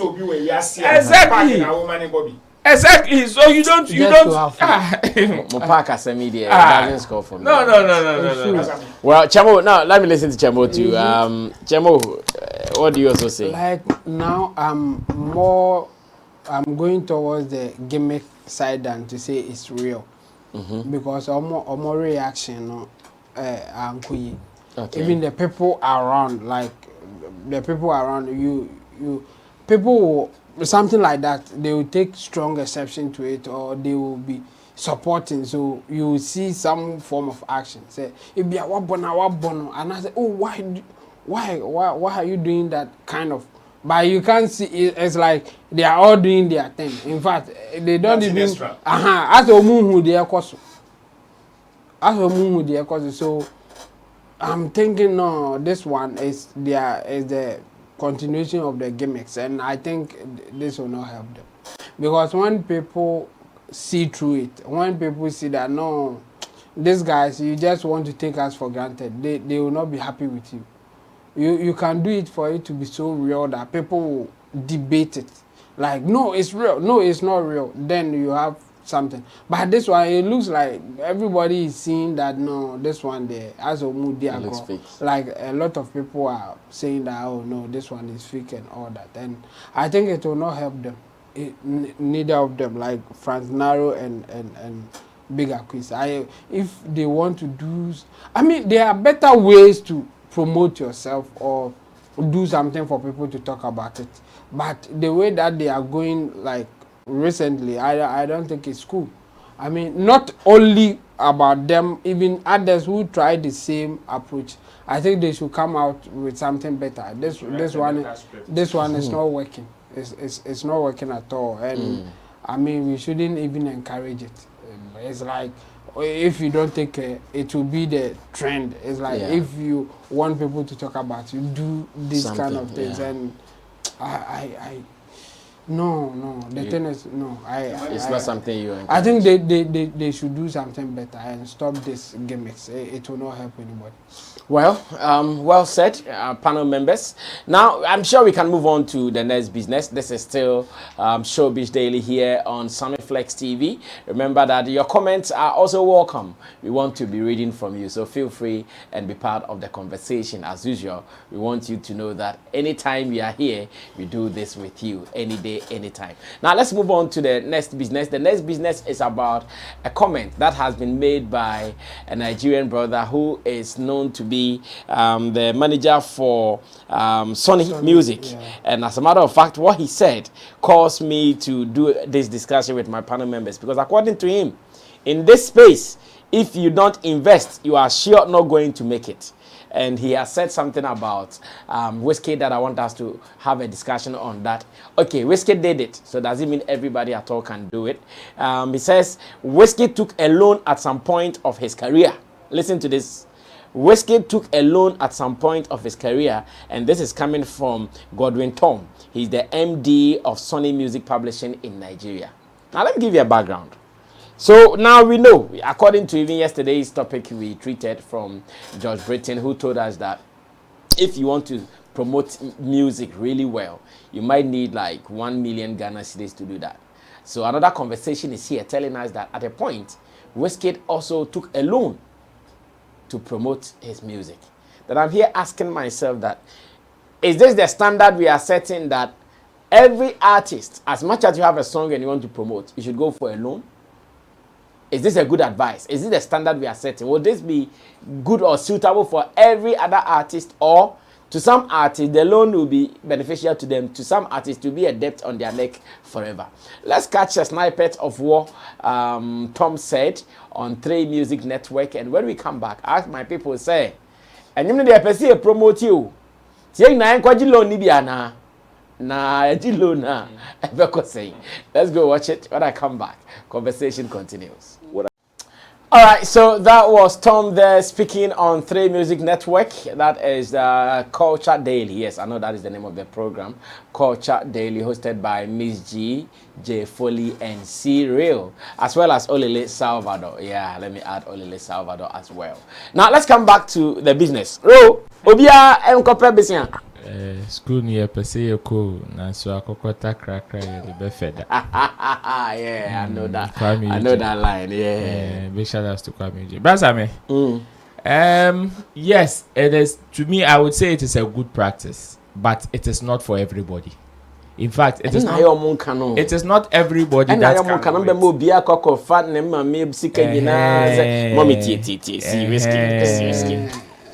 exactly. So you don't. Doesn't score for me. No. Well, Chamo, now let me listen to Chamo too. Chamo, what do you also say? Like now, I'm going towards the gimmick side than to say it's real, because more reaction, Okay. even the people around, like the people around you, people will, something like that, they will take strong exception to it, or they will be supporting. So you will see some form of action. Say, if you are bono, and I say, oh, why are you doing that kind of? But you can't see it. It's like they are all doing their thing. In fact, they don't even. As a moon they are So I'm thinking, no, this one is the continuation of the gimmicks, and I think this will not help them, because when people see through it, when people see that no, these guys, you just want to take us for granted, they will not be happy with you. You can do it for it to be so real that people will debate it, like no, it's real, no, it's not real. Then you have something. But this one, it looks like everybody is seeing that no, this one there as a mood like a lot of people are saying that, oh no, this one is fake and all that, and I think it will not help them. Neither of them, like Frank Naro and Big Akwe. If they want to do, I mean, there are better ways to promote yourself or do something for people to talk about it. But the way that they are going, like recently, I don't think it's cool. I mean, not only about them, even others who try the same approach. I think they should come out with something better. This one is not working. It's not working at all, and I mean, we shouldn't even encourage it. It's like, if you don't take care, it will be the trend. It's like, if you want people to talk about you, do this kind of things, and no. The thing is, no. It's not something you encourage. I think they should do something better and stop this gimmicks. It will not help anybody. Well, well said, panel members. Now, I'm sure we can move on to the next business. This is still Showbiz Daily here on Sammy Flex TV. Remember that your comments are also welcome. We want to be reading from you, so feel free and be part of the conversation. As usual, we want you to know that anytime we are here, we do this with you, any day, anytime. Now, let's move on to the next business. The next business is about a comment that has been made by a Nigerian brother who is known to be the manager for Sony Music. And as a matter of fact, what he said caused me to do this discussion with my panel members, because according to him, in this space, if you don't invest, you are sure not going to make it. And he has said something about Wizkid that I want us to have a discussion on that. Okay, Wizkid did it, so does it mean everybody at all can do it? He says Wizkid took a loan at some point of his career. Listen to this. Wizkid took a loan at some point of his career, and this is coming from Godwin Tom. He's the MD of Sony Music Publishing in Nigeria. Now, let me give you a background. So now we know, according to even yesterday's topic we treated from George Britton, who told us that if you want to promote music really well, you might need like 1 million Ghana cedis to do that. So another conversation is here telling us that at a point, Wizkid also took a loan to promote his music. That I'm here asking myself that, is this the standard we are setting, that every artist, as much as you have a song and you want to promote, you should go for a loan? Is this a good advice? Is this the standard we are setting? Will this be good or suitable for every other artist, or To some artists, the loan will be beneficial to them. To some artists, to be a debt on their neck forever. Let's catch a snippet of what Tom said on 3 Music Network. And when we come back, as my people say, and you know they are promote you. Let's go watch it. When I come back, conversation continues. All right, so that was Tom there speaking on 3 Music Network. That is Culture Daily. Yes, I know that is the name of the program. Culture Daily, hosted by Miss G, J Foley, and C Real, as well as Olele Salvador. Yeah, let me add Olele Salvador as well. Now, let's come back to the business. Obia Mkope Bisian. School near Paseo na so akokota krakra the befeda. Yeah, I know that. Kwami, I know that line. Yeah. Big shout outs to Kwame. Brasame. Yes, it is. To me, I would say it is a good practice, but it is not for everybody. In fact, it is not. It is not everybody that can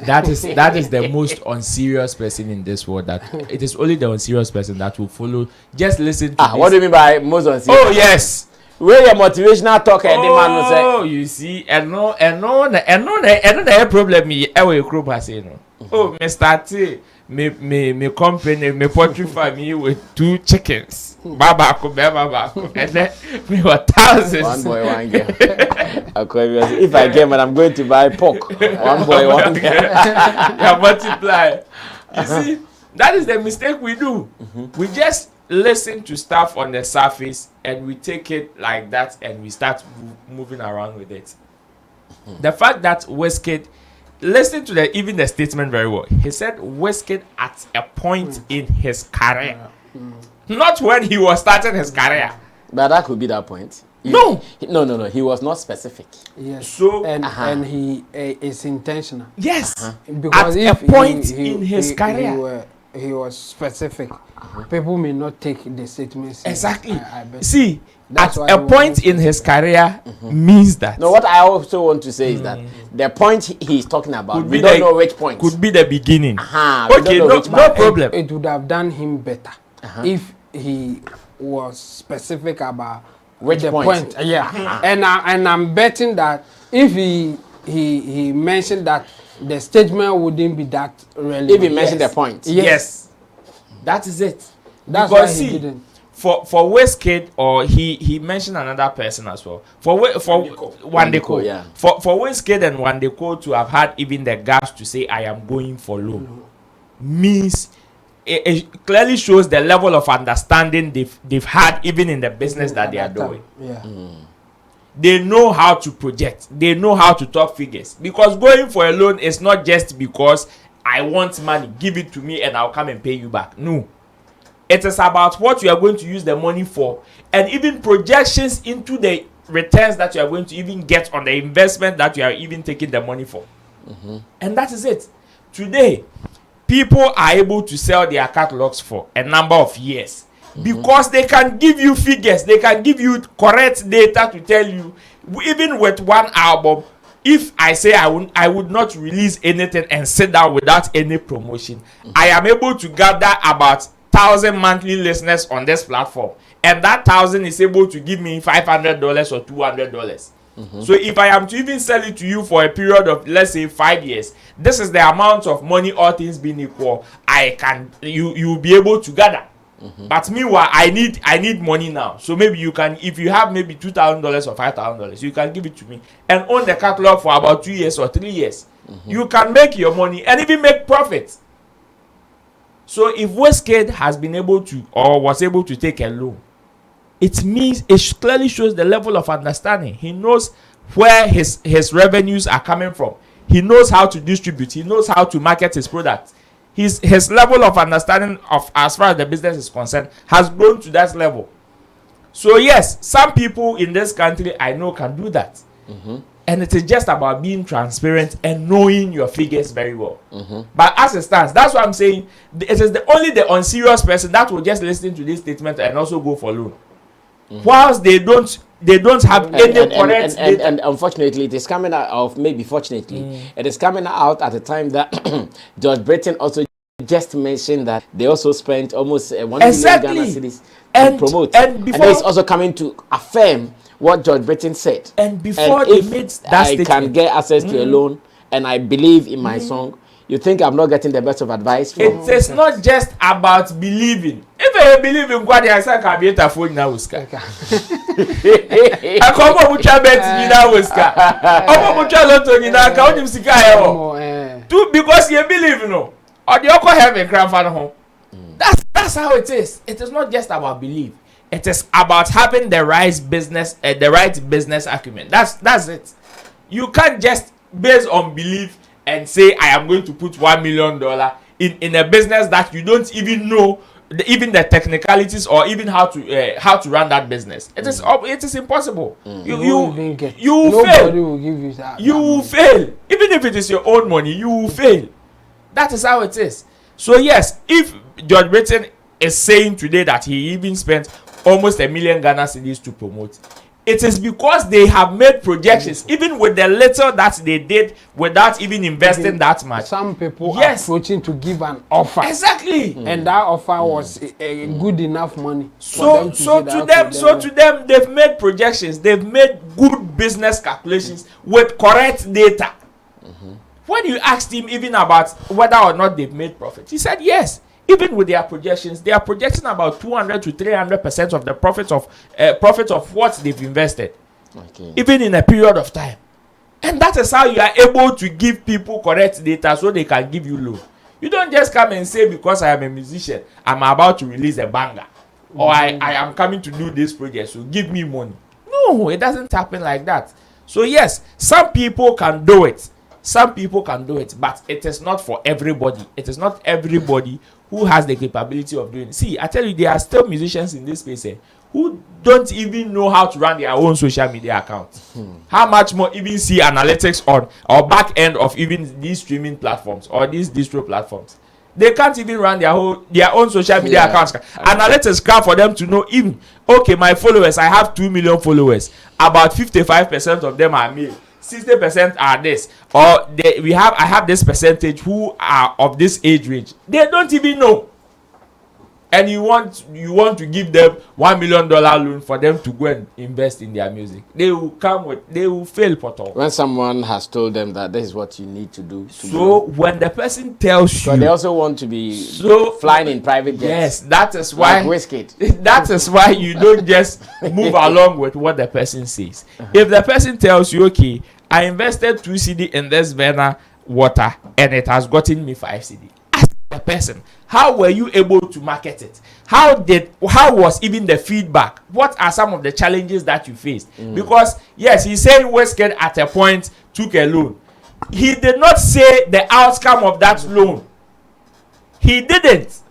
That is the most unserious person in this world. That it is only the unserious person that will follow. Just listen to this. What do you mean by most unserious? Oh yes, where your motivational talk and the man will say. Oh, you see, and no problem. Me, I group has no. Oh, Mr. T, me company, me poultry family with 2 chickens. Babako, and then we were thousands. One boy, one girl. If I get man, I'm going to buy pork. One boy, one girl. You multiply. You see, that is the mistake we do. We just listen to stuff on the surface and we take it like that and we start moving around with it. The fact that Wizkid, listen to even the statement very well. He said Wizkid at a point in his career. Not when he was starting his career. But that could be that point. No. He was not specific. Yes. So and he is intentional. Yes. Because at a point in his career, he was specific. People may not take the statement seriously. Exactly. I see, at a point in his career means that. No, what I also want to say is that the point he's talking about, we don't know which point. Could be the beginning. Okay, no problem. It would have done him better if he was specific about which the point. Yeah. And I'm betting that if he mentioned that, the statement wouldn't be that relevant. If he mentioned the point. Yes. That is it. That's because why he didn't. For Wizkid, or he mentioned another person as well. For Wandeko, yeah. For Wizkid and Wandeko to have had even the guts to say I am going for loan means it clearly shows the level of understanding they've had even in the business that they are doing. Yeah. They know how to project. They know how to talk figures. Because going for a loan is not just because I want money, give it to me and I'll come and pay you back. No. It is about what you are going to use the money for, and even projections into the returns that you are going to even get on the investment that you are even taking the money for. And that is it. Today, people are able to sell their catalogs for a number of years. Because they can give you figures, they can give you correct data to tell you, even with one album, if I say I would not release anything and sit down without any promotion, I am able to gather about 1,000 monthly listeners on this platform, and that 1,000 is able to give me $500 or $200. So if I am to even sell it to you for a period of, let's say, 5 years, this is the amount of money, all things being equal, you will be able to gather. But meanwhile, I need money now. So maybe you can, if you have maybe $2,000 or $5,000, you can give it to me and own the catalog for about 2 years or 3 years. You can make your money and even make profit. So if Wizkid has been able to, or was able to take a loan, it means it clearly shows the level of understanding. He knows where his revenues are coming from. He knows how to distribute. He knows how to market his product. His level of understanding of as far as the business is concerned has grown to that level. So yes, some people in this country I know can do that. And it is just about being transparent and knowing your figures very well. But as it stands, that's what I'm saying. It is only the unserious person that will just listen to this statement and also go for loan. Whilst they don't have any correct data. And unfortunately, it is coming out of, maybe fortunately, it is coming out at a time that George Britton also just mentioned that they also spent almost 1 million Exactly. Ghana cedis And- to promote. and And before- then it's also coming to affirm what George Britain said. And before they if made that I statement, can get access to a loan and I believe in my song, you think I'm not getting the best of advice? From it is not just about believing. If I believe in God, I say can be a phone now, Oscar. I come up with a bet in now, Oscar. I come up with a lot of you now. Can you see Two because you believe, you know, or the other have a grandfather home. That's how it is. It is not just about belief. It is about having the right business acumen. That's it. You can't just based on belief and say I am going to put $1 million in a business that you don't even know even the technicalities or even how to run that business. It is impossible. You will fail. Will give you that. You will fail. Even if it is your own money, you will fail. That is how it is. So yes, if George Britain is saying today that he even spent almost 1 million Ghana cedis to promote, it is because they have made projections, even with the little that they did without even investing that much. Some people are approaching to give an offer. Exactly. And that offer was a good enough money. So to them, they've made projections, they've made good business calculations with correct data. When you asked him even about whether or not they've made profit, he said yes. Even with their projections, they are projecting about 200 to 300% of the profit of what they've invested, even in a period of time. And that is how you are able to give people correct data so they can give you loan. You don't just come and say because I am a musician, I'm about to release a banger, or I am coming to do this project, so give me money. No, it doesn't happen like that. So yes, some people can do it. Some people can do it, but it is not for everybody. It is not everybody who has the capability of doing it. See, I tell you, there are still musicians in this space who don't even know how to run their own social media account. How much more even see analytics on or back end of even these streaming platforms or these distro platforms. They can't even run their own social media accounts. Analytics can for them to know even, okay, my followers, I have 2 million followers. About 55% of them are male. 60% are this, or I have this percentage who are of this age range. They don't even know. And you want to give them $1 million loan for them to go and invest in their music. They will fail, Poto. When someone has told them that this is what you need to do. When the person tells you, they also want to be flying in private jets. Yes, that is why. Like Wizkid. That is why you don't just move along with what the person says. If the person tells you, okay, I invested 2 CD in this Verna water and it has gotten me 5 CD. Ask the person, how were you able to market it? How was even the feedback? What are some of the challenges that you faced? Because yes, he's saying Wizkid at a point took a loan. He did not say the outcome of that loan. He didn't.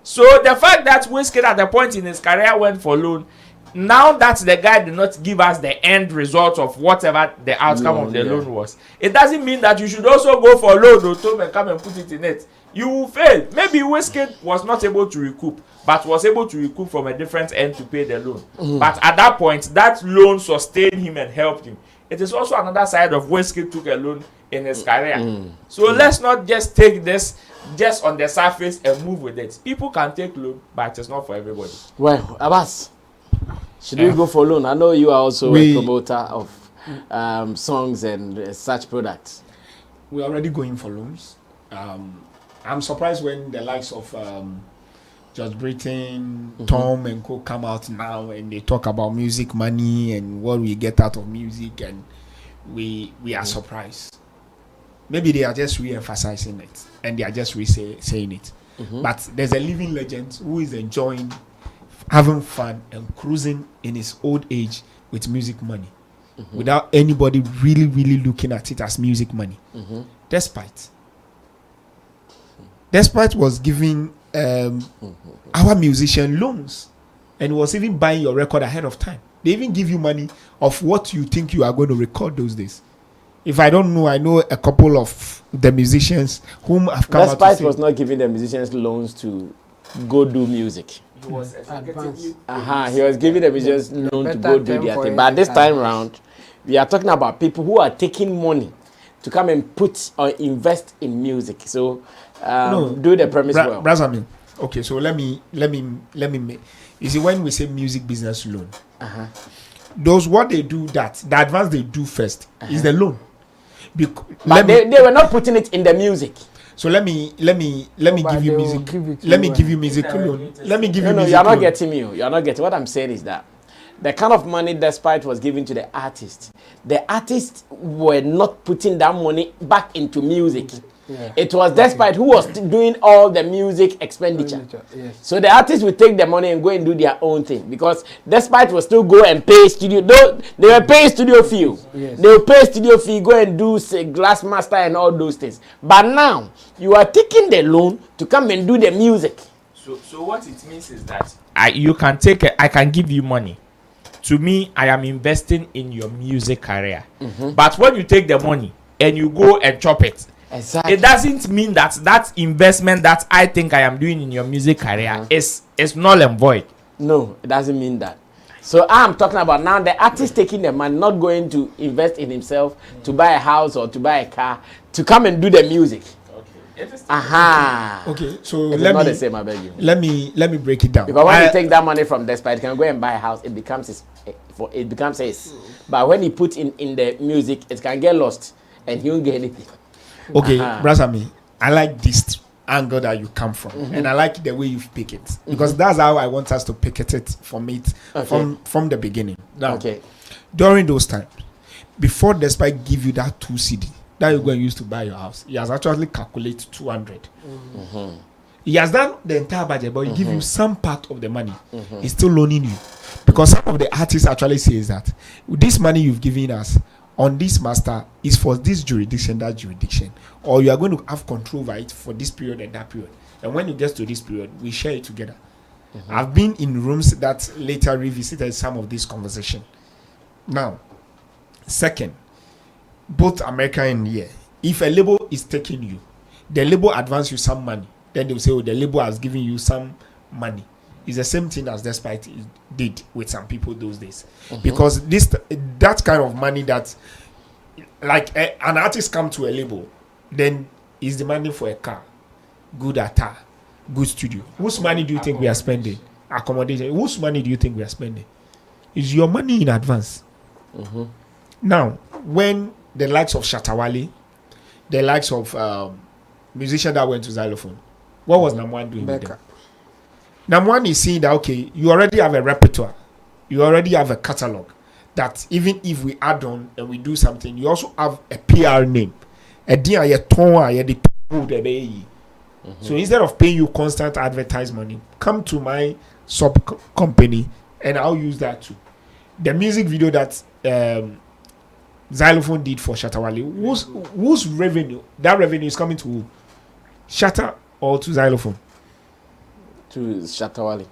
So the fact that Wizkid at a point in his career went for loan, now that the guy did not give us the end result of whatever the outcome of the loan was, it doesn't mean that you should also go for loan or and come and put it in it. You will fail. Maybe Wizkid was not able to recoup, but was able to recoup from a different end to pay the loan. But at that point, that loan sustained him and helped him. It is also another side of Wizkid took a loan in his career. So let's not just take this just on the surface and move with it. People can take loan, but it's not for everybody. Well, Abbas, should we go for loan? I know you are also a promoter of songs and such products. We're already going for loans. I'm surprised when the likes of George Britain, Tom and Co come out now and they talk about music money and what we get out of music, and we are surprised. Maybe they are just re-emphasizing it and they are just saying it. But there's a living legend who is enjoying having fun and cruising in his old age with music money without anybody really looking at it as music money. Despite was giving our musician loans and was even buying your record ahead of time. They even give you money of what you think you are going to record those days. If I don't know, I know a couple of the musicians whom have come out to Despite say, was not giving the musicians loans to go do music. He was He was giving the musicians loan to go do their thing. But this time round, we are talking about people who are taking money to come and put or invest in music. So do the premise well. Brazamin. Okay, so let me make. You see, when we say music business loan, those what they do the advance they do first is the loan. But they were not putting it in the music. So let me give you music. Let me give you music loan. Let me give you music. You're not getting me. You're not getting. What I'm saying is that the kind of money Despite was given to the artists were not putting that money back into music. Yeah. It was Despite who was doing all the music expenditure. Yes. So the artists would take the money and go and do their own thing, because Despite will still go and pay studio. They were paying studio fee. Yes. They will pay studio fee, go and do glass master and all those things. But now you are taking the loan to come and do the music. So what it means is that I can give you money. To me, I am investing in your music career. But when you take the money and you go and chop it, exactly, it doesn't mean that investment that I think I am doing in your music career is null and void. No, it doesn't mean that. So I'm talking about now the artist taking the money, not going to invest in himself to buy a house or to buy a car, to come and do the music. Okay, so let me break it down. Because when you take that money from Despite, can go and buy a house, it becomes his. But when he put in the music, it can get lost and he won't get anything. Okay, Brasami, I like this angle that you come from, and I like the way you pick it, because that's how I want us to pick it from from the beginning. Now, during those times, before Despite give you that 2 CD that you're going to use to buy your house, he has actually calculated 200. He has done the entire budget, but he give you some part of the money. He's still loaning you, because some of the artists actually says that this money you've given us on this master is for this jurisdiction, that jurisdiction, or you are going to have control over it for this period and that period. And when you get to this period, we share it together. I've been in rooms that later revisited some of this conversation. Now, second, both America and here, if a label is taking you, the label advance you some money, then they will say, oh, the label has given you some money. It's the same thing as Despite did with some people those days. Because that kind of money that, like an artist come to a label, then is demanding for a car, good attire, good studio. Whose money do you think we are spending? Accommodation. Whose money do you think we are spending? It's your money in advance. Now, when the likes of Shatawale, the likes of musician that went to xylophone, what was Namwan doing with them? Namwan is saying that, okay, you already have a repertoire, you already have a catalog, that even if we add on and we do something, you also have a PR name. So instead of paying you constant advertisement, come to my sub company and I'll use that too. The music video that Xylophone did for Shatawale, whose revenue? That revenue is coming to who? Shatta or to Xylophone? To Shatawale.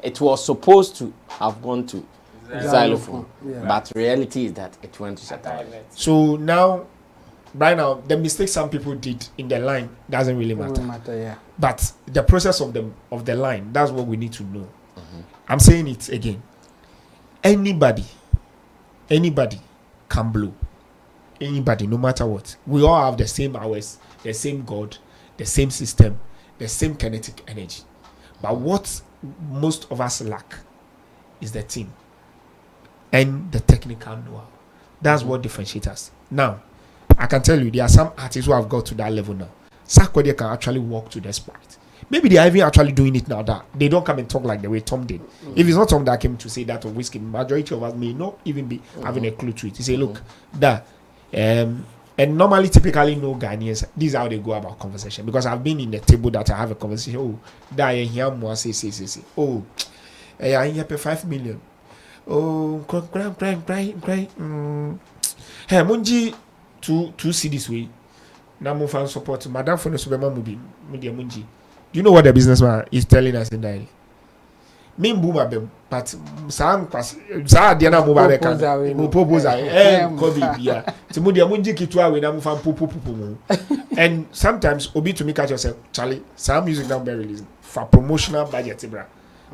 It was supposed to have gone to Xylophone, but reality is that it went to Shatawale. So now, right now, the mistake some people did in the line doesn't really matter. But the process of the line, that's what we need to know. I'm saying it again. Anybody can blow. Anybody, no matter what. We all have the same hours, the same God, the same system, the same kinetic energy. But what most of us lack is the team and the technical know-how. That's what differentiates us. Now, I can tell you, there are some artists who have got to that level now. Sarkodie can actually walk to the spot. Maybe they are even actually doing it now that they don't come and talk like the way Tom did. If it's not Tom that came to say that of Wizkid, majority of us may not even be having a clue to it. He say, look, that and normally, typically, no Ghanaians, this is how they go about conversation. Because I've been in the table that I have a conversation. Oh, that I hear more say. Oh, I hear 5 million. Oh, cry. Hey, Munji, two see this way. Now, move and support. Madam for the Superman movie. Munji. Do you know what the businessman is telling us in that? Me mbuba but Sam Diana mobile can and sometimes obi to me catch yourself Charlie some music now be released for promotional budget bra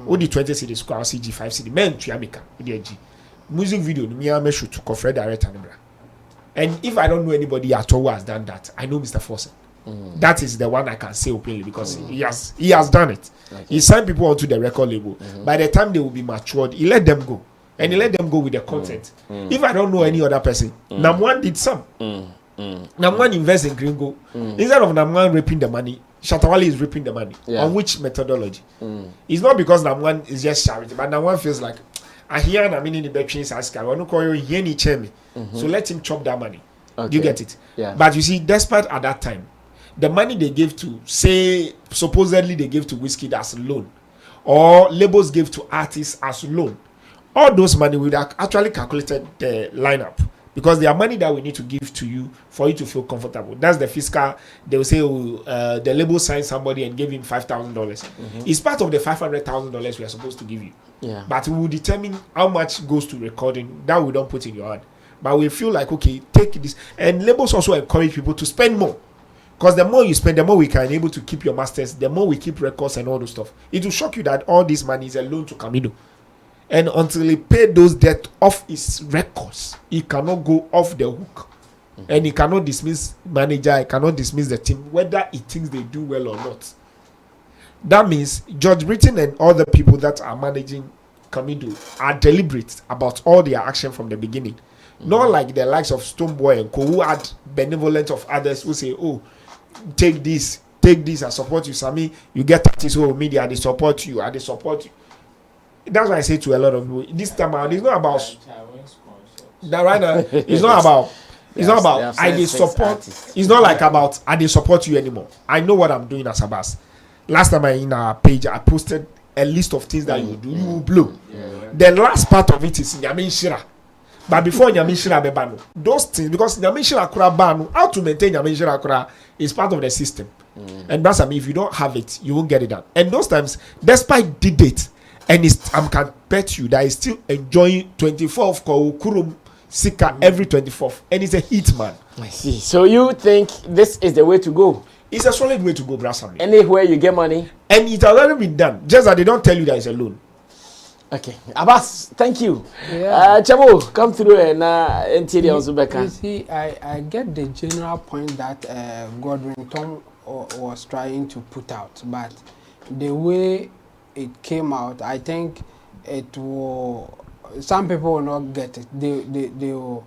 only 20 cedis square CG 5 cedi men to America music video me am shoot to Fred director bra And if I don't know anybody at all who has done that, I know Mr. Forsen. That is the one I can say openly because he has done it. Okay. He signed people onto the record label. By the time they will be matured, he let them go. And he let them go with the content. If I don't know any other person, Namwan did some. Namwan invests in Gringo. Instead of Namwan raping the money, Shatawale is reaping the money. On which methodology? It's not because Namwan is just charity, but Namwan feels like I hear I'm in the between Saska. I want to call you Yeni Chemi. So let him chop that money. Okay. You get it? Yeah. But you see, despite at that time, the money they gave to, say, supposedly they gave to Wizkid as a loan, or labels gave to artists as a loan, all those money we have actually calculated the lineup. Because there are money that we need to give to you for you to feel comfortable. That's the fiscal. They will say, the label signed somebody and gave him $5,000. It's part of the $500,000 we are supposed to give you. Yeah. But we will determine how much goes to recording. That we don't put in your hand. But we feel like, okay, take this. And labels also encourage people to spend more. Because the more you spend, the more we can able to keep your masters, the more we keep records and all those stuff. It will shock you that all this money is a loan to Camino. And until he paid those debt off his records, he cannot go off the hook. And he cannot dismiss manager, he cannot dismiss the team, whether he thinks they do well or not. That means George Britton and all the people that are managing Kamido are deliberate about all their action from the beginning. Not like the likes of Stoneboy and Co, who had benevolence of others who say, oh, take this, I support you, Sammy, you get artists who media, they support you, and they support you. That's why I say to a lot of people, this time around, it's not about that right now. It's not about. It's not about I dey support. It's not like about I dey support you anymore. I know what I'm doing as a boss. Last time in our page, I posted a list of things that you do. You will blow. The last part of it is Nyame Nhyira. But before Nyame Nhyira bebano, those things, because Nyame Nhyira kura banu, how to maintain Nyame Nhyira kura is part of the system. And that's I mean, if you don't have it, you won't get it done. And those times, despite the date. And I can bet you that he's still enjoying 24th Kurum Sika every 24th. And he's a hit man. I see. So you think this is the way to go? It's a solid way to go, Brassam. Anywhere you get money. And it has already been done. Just that they don't tell you that it's a loan. Okay. Abbas, thank you. Yeah. Chabo, come through and you see, I get the general point that Godwin Tom was trying to put out. But the way it came out, I think it will. Some people will not get it. They will.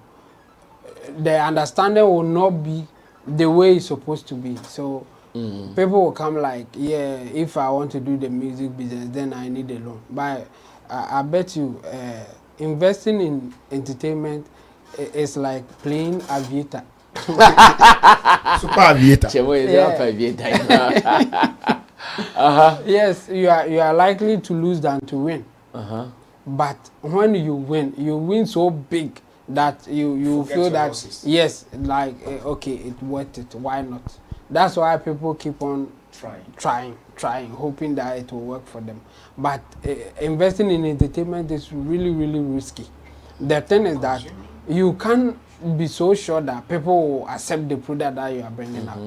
The understanding will not be the way it's supposed to be. So people will come like, yeah, if I want to do the music business, then I need a loan. But I bet you, investing in entertainment is like playing aviator. Super aviator. Yes, you are likely to lose than to win. But when you win so big that you feel that losses. Yes, like okay, it's worth it. Why not? That's why people keep on trying, hoping that it will work for them. But investing in entertainment is really, really risky. The thing is that you can't be so sure that people will accept the product that you are bringing up.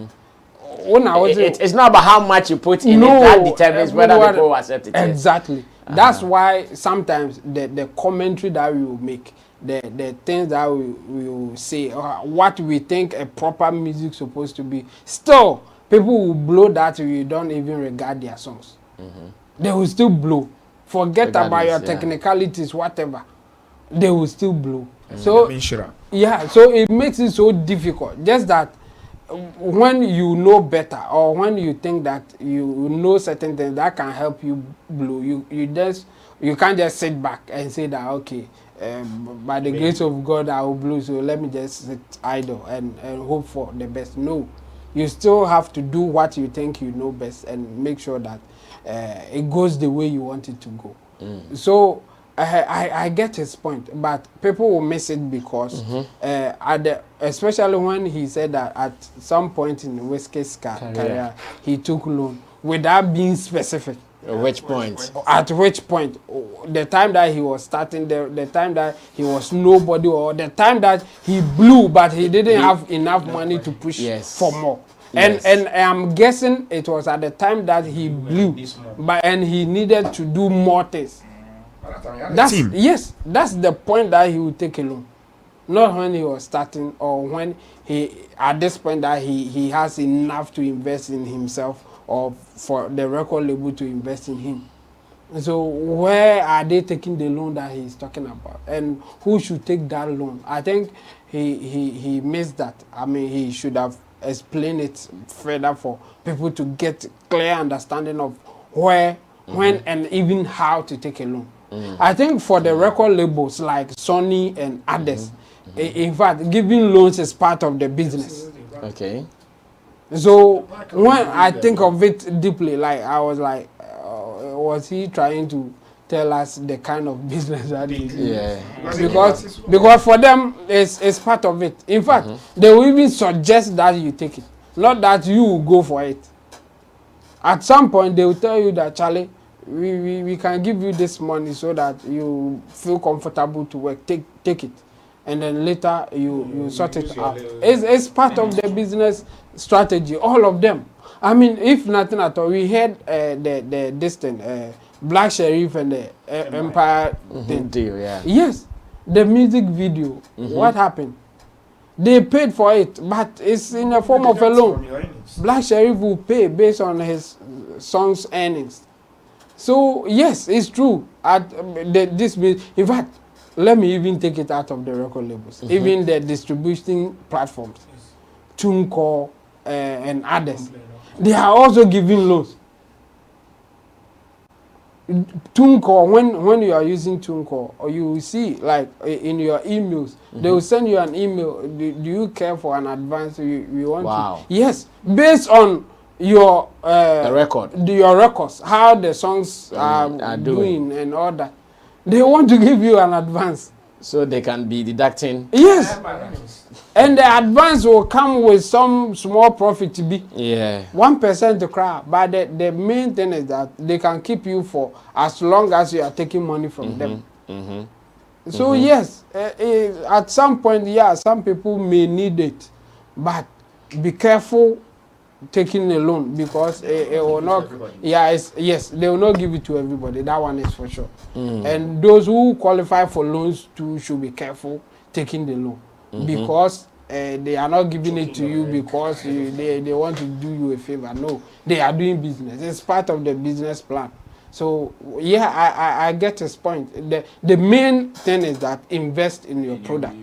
It's not about how much you put in it that determines whether people will accept it. Exactly. That's why sometimes the commentary that we will make, the things that we will say, what we think a proper music supposed to be, still people will blow that you don't even regard their songs. They will still blow. Forget about your technicalities, whatever. They will still blow. So yeah, so it makes it so difficult. Just that when you know better, or when you think that you know certain things that can help you blow, you can't just sit back and say that okay, by the grace of God I will blow, so let me just sit idle and hope for the best. No, you still have to do what you think you know best and make sure that it goes the way you want it to go. So I get his point, but people will miss it because especially when he said that at some point in Wizkid's career he took loan without being specific. At which point? At which point? The time that he was starting, the time that he was nobody, or the time that he blew but he didn't have enough money to push for more. And I'm guessing it was at the time that he blew, and he needed to do more things. That's the point that he would take a loan. not when he was starting or when he at this point that he has enough to invest in himself or for the record label to invest in him. So where are they taking the loan that he's talking about, and who should take that loan? I think he missed that. I mean, he should have explained it further for people to get clear understanding of where, when, and even how to take a loan. I think for the record labels like Sony and others, in fact, giving loans is part of the business. Okay. So when I think of it deeply, like I was like, was he trying to tell us the kind of business that he do? Yeah. Because for them it's part of it. In fact, they will even suggest that you take it, not that you will go for it. At some point they will tell you that, Charlie, we can give you this money so that you feel comfortable to work. Take it, and then later you sort it out. It's part of the business strategy. All of them. I mean, if nothing at all, we had the distant Black Sheriff and the Empire deal. Yeah. Yes, the music video. What happened? They paid for it, but it's in the form of a loan. Black Sheriff will pay based on his song's earnings. So yes, it's true. In fact, let me even take it out of the record labels, even the distribution platforms, TuneCore and others. They are also giving loans. TuneCore, when you are using TuneCore, or you will see like in your emails, they will send you an email. Do you care for an advance? You want to? Yes, based on your your records, how the songs are doing and all that. They want to give you an advance, so they can be deducting. Yes. And the advance will come with some small profit to be 1% to cry. But the main thing is that they can keep you for as long as you are taking money from them. So yes, at some point, some people may need it, but be careful taking a loan, because it will not. Yes, they will not give it to everybody. That one is for sure. And those who qualify for loans too should be careful taking the loan. Because they are not giving it to you because they want to do you a favor. No, they are doing business. It's part of the business plan. So I get his point. The main thing is that invest in your product,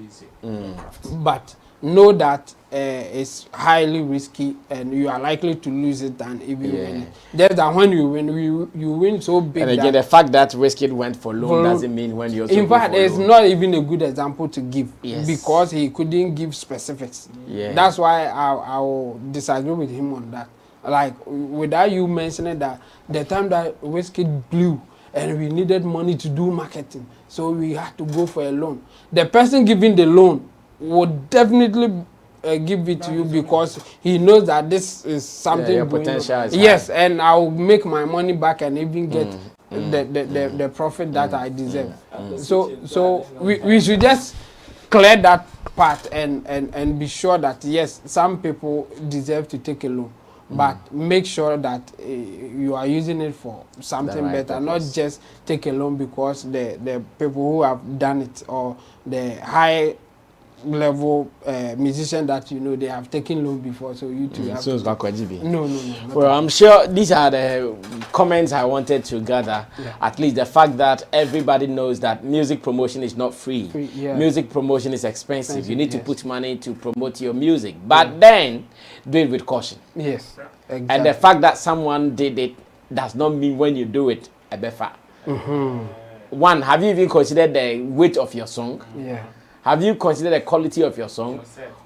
but know that it's highly risky and you are likely to lose it than if you win it. That's that when you win, you win so big. And again, the fact that Wizkid went for loan doesn't mean when you also in fact, it's not even a good example to give because he couldn't give specifics. That's why I will disagree with him on that. Like, without you mentioning that the time that Wizkid blew and we needed money to do marketing, so we had to go for a loan. The person giving the loan would definitely give it to you because he knows that this is something your potential is high. And I will make my money back and even get the profit that I deserve. So we should just clear that part and be sure that yes, some people deserve to take a loan, but make sure that you are using it for something better, not just take a loan because the people who have done it or the high level musician that you know they have taken loan before, so you too have no. Well, I'm sure these are the comments I wanted to gather. At least the fact that everybody knows that music promotion is not free. Music promotion is expensive. You need to put money to promote your music, but then do it with caution. Yes, exactly. And the fact that someone did it does not mean when you do it a better. One, have you even considered the weight of your song? Have you considered the quality of your song?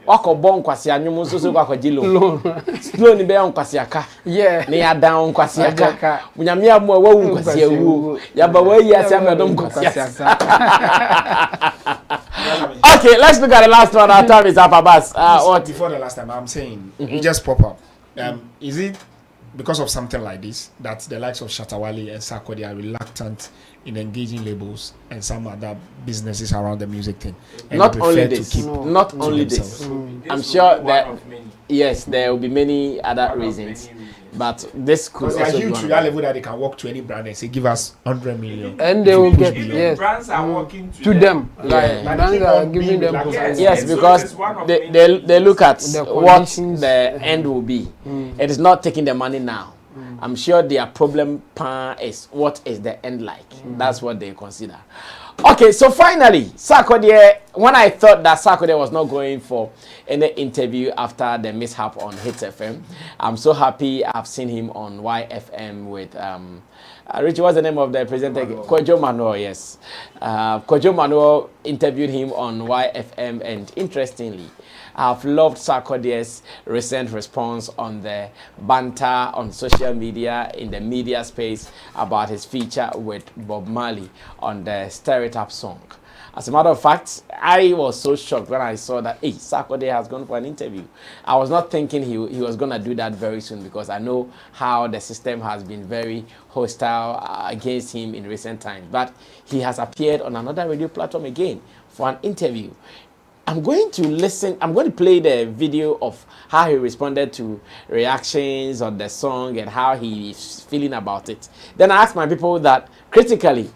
Wako bon kwasi anyumu so kwa jilo. Slow ni be on kwasi aka. Ni ya down kwasi aka. Munyame amu awu kwasi awu. Ya ba wa yi ase amedom kwasi aka. Okay, let's look at the last one. Our time is up, Abbas. Before the last time, I'm saying, it just pop up. Is it because of something like this that the likes of Shatawale and Sarkodie are reluctant in engaging labels and some other businesses around the music thing. And Not they only prefer this, to keep not to only themselves. this. I'm sure that yes, there will be many other reasons, but this could Because they are also be huge one to of that them. level that they can walk to any brand and say, give us 100 million. And they will Push get beyond. yes Brands are working to them. Like Yeah. brands keep are on giving being them like proposals. Yes, So because it's one of they look at The what conditions. the end will be. It is not taking the money now. I'm sure their problem is what is the end like. That's what they consider. Okay, so finally, Sarkodie, when I thought that Sarkodie was not going for any interview after the mishap on Hits FM, I'm so happy I've seen him on YFM with Richie, what's the name of the presenter? Kojo Manuel, yes. Kojo Manuel interviewed him on YFM, and interestingly, I've loved Sarkodie's recent response on the banter on social media, in the media space, about his feature with Bob Marley on the Stir It Up song. As a matter of fact, I was so shocked when I saw that, hey, Sarkodie has gone for an interview. I was not thinking he was going to do that very soon, because I know how the system has been very hostile against him in recent times. But he has appeared on another radio platform again for an interview. I'm going to play the video of how he responded to reactions on the song and how he is feeling about it. Then I asked my people that critically,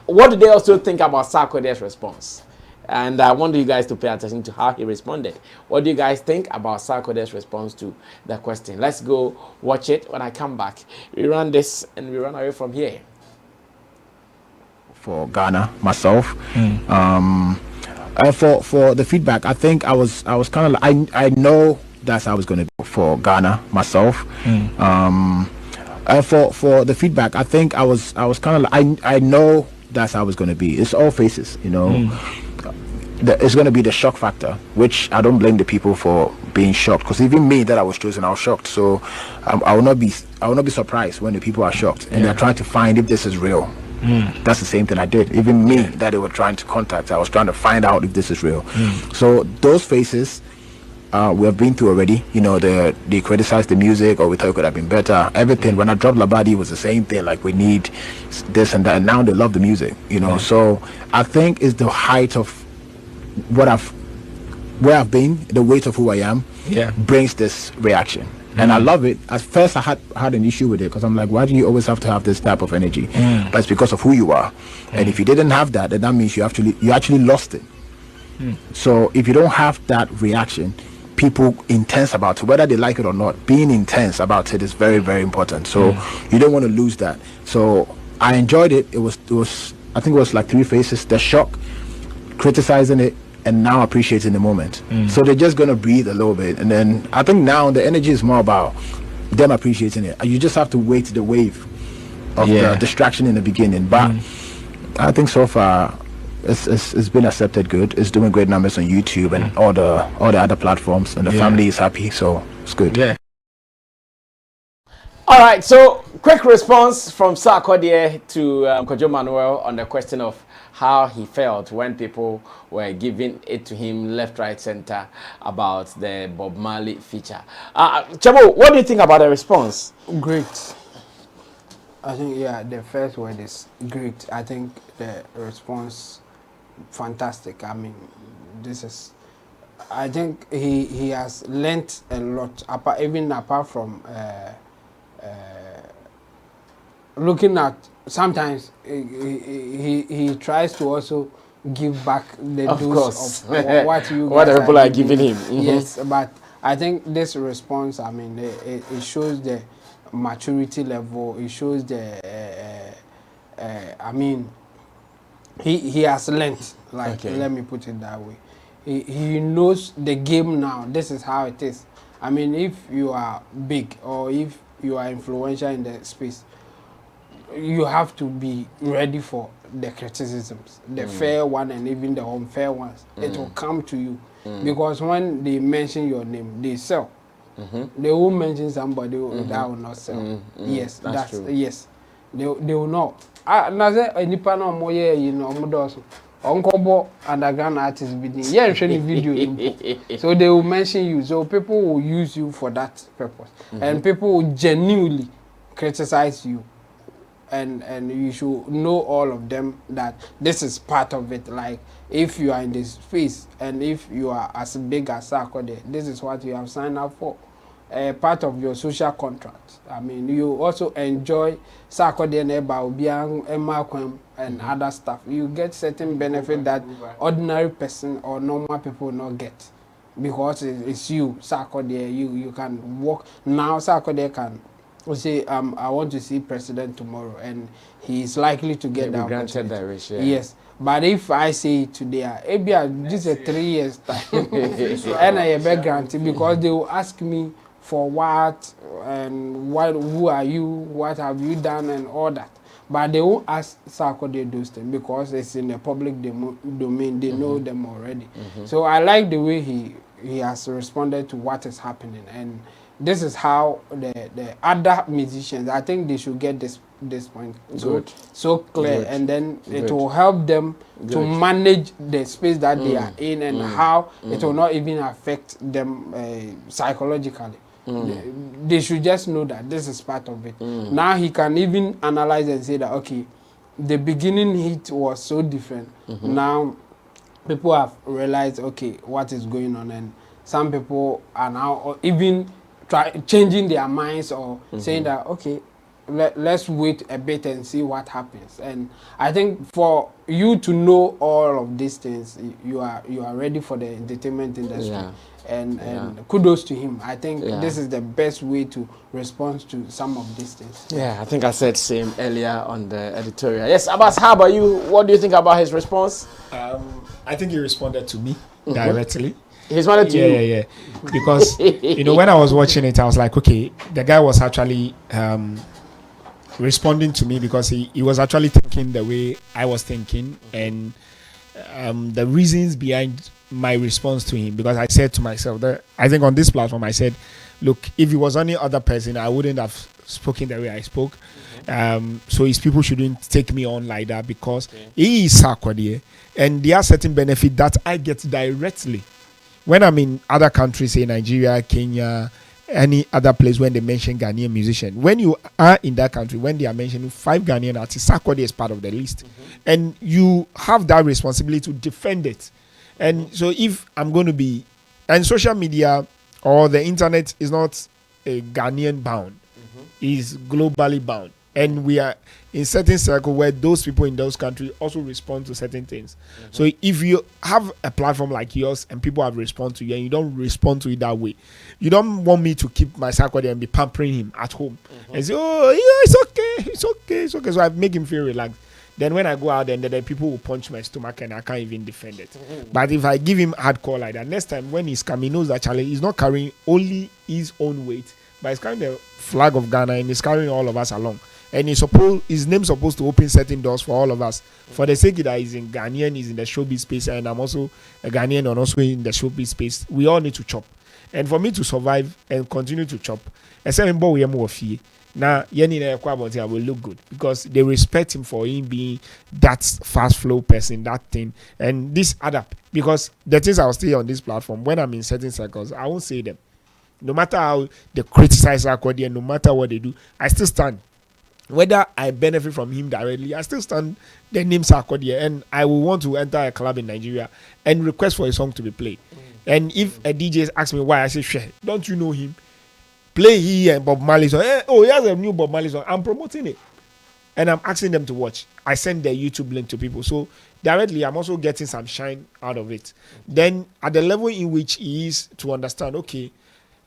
what do they also think about Sarkodie's response? And I want you guys to pay attention to how he responded. What do you guys think about Sarkodie's response to the question? Let's go watch it. When I come back, we run this and we run away from here. For Ghana, myself, for the feedback, I think I was kind of I know that's how I was going to do for Ghana myself. For the feedback, I think I was kind of I know that's how I was going to be. It's all faces, you know. It's going to be the shock factor, which I don't blame the people for being shocked, because even me that I was chosen, I was shocked. So I will not be surprised when the people are shocked and they're trying to find if this is real. That's the same thing I did. Even me that they were trying to contact, I was trying to find out if this is real. So those faces we have been through already. You know, they criticized the music, or we thought it could have been better. Everything. When I dropped Labadi, it was the same thing. Like, we need this and that, and now they love the music. You know, so I think it's the height of where I've been, the weight of who I am, brings this reaction. And I love it. At first, I had an issue with it, because I'm like, why do you always have to have this type of energy? But it's because of who you are. And if you didn't have that, then that means you actually lost it. So if you don't have that reaction, people intense about it, whether they like it or not, being intense about it is very, very important. So you don't want to lose that. So I enjoyed it. It was I think it was like three phases: the shock, criticizing it, and now appreciating the moment. So they're just going to breathe a little bit, and then I think now the energy is more about them appreciating it. You just have to wait the wave of the distraction in the beginning. But I think so far it's been accepted good. It's doing great numbers on YouTube and all the other platforms, and the family is happy, so it's good. All right, so quick response from Sarkodie to Kojo Manuel on the question of how he felt when people were giving it to him left, right, center about the Bob Marley feature. Chabo, what do you think about the response? Great. I think, the first word is great. I think the response, fantastic. I mean, I think he has learnt a lot, apart from looking at, sometimes he tries to also give back the dose of what you what the people are giving him. Yes, but I think this response, I mean, it shows the maturity level. It shows the I mean, he has learnt, like, let me put it that way. He knows the game now. This is how it is. I mean, if you are big, or if you are influential in the space, you have to be ready for the criticisms, the fair one and even the unfair ones. It will come to you, because when they mention your name, they sell. They will mention somebody that will not sell. Yes, that's true. Yes, they will not. Na say nipa na mo ye yi no mo do so onkobo underground artists be there showing video. So they will mention you, so people will use you for that purpose, and people will genuinely criticize you and you should know all of them that this is part of it. Like if you are in this space and if you are as big as Sarkodie, this is what you have signed up for. Part of your social contract. I mean, you also enjoy Sarkodie and Obiang, and other stuff. You get certain benefit that ordinary person or normal people not get. Because it's you, Sarkodie, you can walk. Now Sarkodie can say, I want to see president tomorrow, and he is likely to get that granted that wish, yeah. Yes. But if I say today, maybe this is 3 years time, and I have granted because they will ask me for what and what, who are you, what have you done, and all that. But they won't ask Sarkodie those things because it's in the public domain. They know them already. So I like the way he has responded to what is happening, and this is how the other musicians, I think they should get this point so clear. Good. And then it will help them to manage the space that they are in, and how it will not even affect them psychologically. They should just know that this is part of it. Now he can even analyze and say that, okay, the beginning hit was so different. Now people have realized, okay, what is going on, and some people are now even changing their minds or saying that, okay, let's wait a bit and see what happens. And I think for you to know all of these things, you are ready for the entertainment industry. And kudos to him. I think this is the best way to respond to some of these things. Yeah, I think I said same earlier on the editorial. Yes, Abbas, how about you? What do you think about his response? I think he responded to me directly. He responded to you? Yeah. Because, when I was watching it, I was like, okay, the guy was actually responding to me because he was actually thinking the way I was thinking, and the reasons behind my response to him, because I said to myself that I think on this platform I said, look, if it was any other person, I wouldn't have spoken the way I spoke. So his people shouldn't take me on like that, because he is Sarkodie, and there are certain benefits that I get directly when I'm in other countries, say Nigeria, Kenya, any other place. When they mention Ghanaian musician, when you are in that country, when they are mentioning 5 Ghanaian artists, Sarkodie is part of the list, and you have that responsibility to defend it. And so if I'm going to be, and social media or the internet is not a Ghanaian bound, is globally bound, and we are in certain circle where those people in those countries also respond to certain things. So if you have a platform like yours and people have responded to you and you don't respond to it that way, you don't want me to keep my Sarkodie and be pampering him at home and say, oh yeah, it's okay. So I make him feel relaxed. Then when I go out there, the people will punch my stomach and I can't even defend it. But if I give him hardcore like that, next time when he's coming, he knows that Charlie is not carrying only his own weight, but he's carrying the flag of Ghana and he's carrying all of us along. And his name's supposed to open certain doors for all of us. For the sake that he's in Ghanaian, he's in the showbiz space, and I'm also a Ghanaian and also in the showbiz space. We all need to chop. And for me to survive and continue to chop, now, I will look good because they respect him for him being that fast flow person, that thing. And this other, because the things I'll say on this platform, when I'm in certain circles, I won't say them. No matter how they criticize Sarkodie, and no matter what they do, I still stand. Whether I benefit from him directly, I still stand the name Sarkodie, and I will want to enter a club in Nigeria and request for a song to be played. And if a DJ asks me why, I say, "Share, don't you know him? Play he and Bob Marley song. He has a new Bob Marley song. I'm promoting it, and I'm asking them to watch. I send the YouTube link to people, so directly I'm also getting some shine out of it. Then at the level in which he is to understand, okay,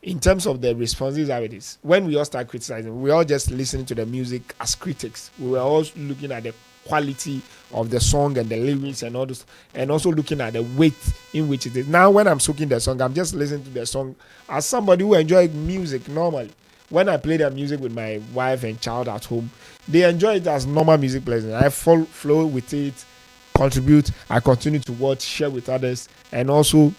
in terms of the responses how it is, when we all start criticizing, we all just listening to the music as critics. We were all looking at the quality of the song and the lyrics and all this, and also looking at the weight in which it is. Now when I'm soaking the song, I'm just listening to the song as somebody who enjoys music normally. When I play the music with my wife and child at home, they enjoy it as normal music playing. I flow with it, contribute, I continue to watch, share with others, and also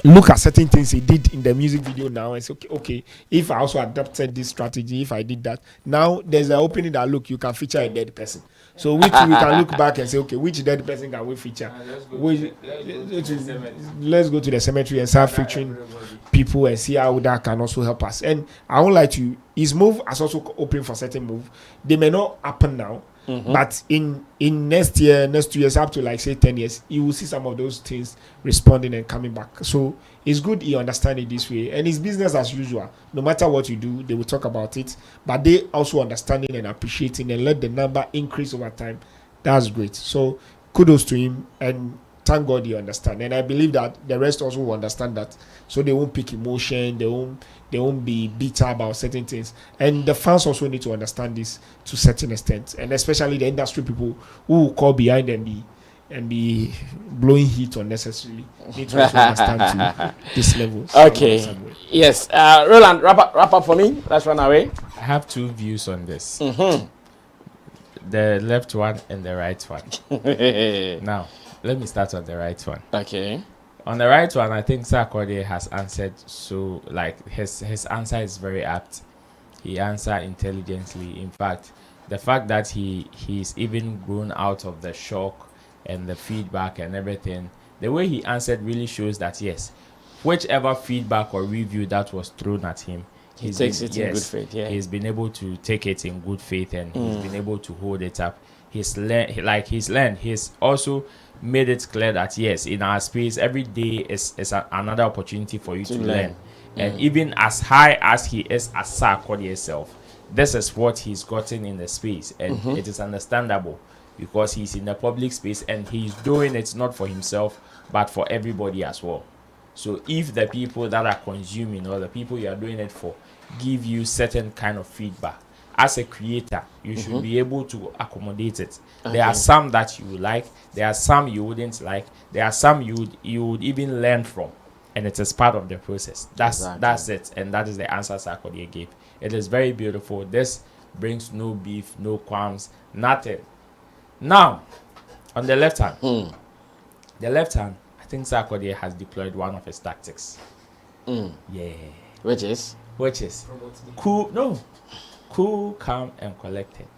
look at certain things he did in the music video now and say, okay, if I also adopted this strategy, if I did that, now there's an opening that look, you can feature a dead person. So which we can look back and say, okay, which dead person can we feature? Let's go to the cemetery and start featuring people and see how that can also help us. And I won't lie to you, his move has also opened for certain move. They may not happen now, but in next year, next 2 years, up to like say 10 years, you will see some of those things responding and coming back. So it's good he understand it this way. And it's business as usual. No matter what you do, they will talk about it. But they also understanding and appreciating and let the number increase over time. That's great. So kudos to him and thank God you understand. And I believe that the rest also will understand that. So they won't pick emotion, they won't be bitter about certain things. And the fans also need to understand this to a certain extent. And especially the industry people who will call behind and be blowing heat unnecessarily need to also understand to this level. Okay. Yes. Roland, wrap up for me. Let's run away. I have two views on this. The left one and the right one. Now, let me start on the right one. Okay. On the right one, I think Sarkodie has answered, so like his answer is very apt. He answered intelligently. In fact, the fact that he's even grown out of the shock and the feedback and everything, the way he answered really shows that yes, whichever feedback or review that was thrown at him, he takes it in good faith. Yeah, he's been able to take it in good faith and he's been able to hold it up. He's learned. He's also made it clear that yes, in our space, every day is another opportunity for you to learn. And even as high as he is as Sarkodie himself, this is what he's gotten in the space, and it is understandable because he's in the public space and he's doing it not for himself but for everybody as well. So if the people that are consuming or the people you are doing it for give you certain kind of feedback, as a creator, you should be able to accommodate it. Okay. There are some that you would like, there are some you wouldn't like, there are some you would even learn from, and it is part of the process. That's it, and that is the answer Sarkodie gave. It is very beautiful. This brings no beef, no qualms, nothing. Now, on the left hand, I think Sarkodie has deployed one of his tactics. Yeah, which is cool, calm, and collected.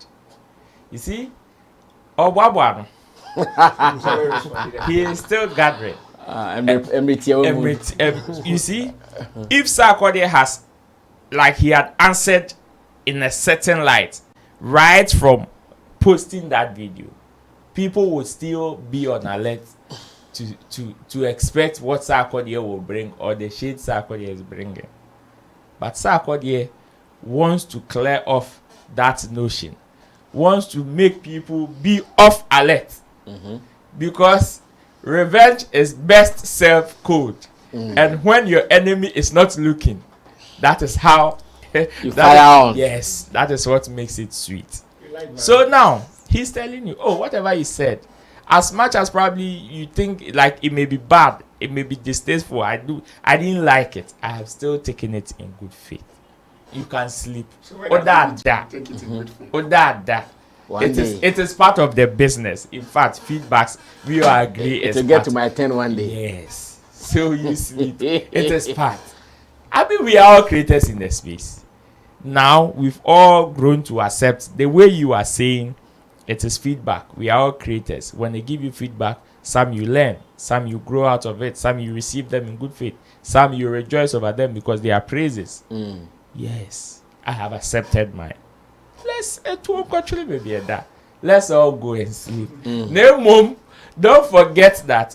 You see, Obwabwano, he is still gathering. You see, if Sarkodie has, like he had answered in a certain light, right from posting that video, people would still be on alert to expect what Sarkodie will bring or the shade Sarkodie is bringing. But Sarkodie wants to clear off that notion, wants to make people be off alert, because revenge is best served cold, and when your enemy is not looking, that is how you fire on. Yes, that is what makes it sweet. So now he's telling you, oh, whatever he said, as much as probably you think like it may be bad, it may be distasteful, I didn't like it, I have still taken it in good faith. You can sleep. It is part of the business. In fact, feedbacks we all agree it will get to my turn one day. Yes. So you sleep. It is part. I mean, we are all creators in the space. Now we've all grown to accept the way you are saying it is feedback. We are all creators. When they give you feedback, some you learn, some you grow out of it, some you receive them in good faith, some you rejoice over them because they are praises. Yes, I have accepted mine. Let's all go and sleep. No, mom, don't forget that.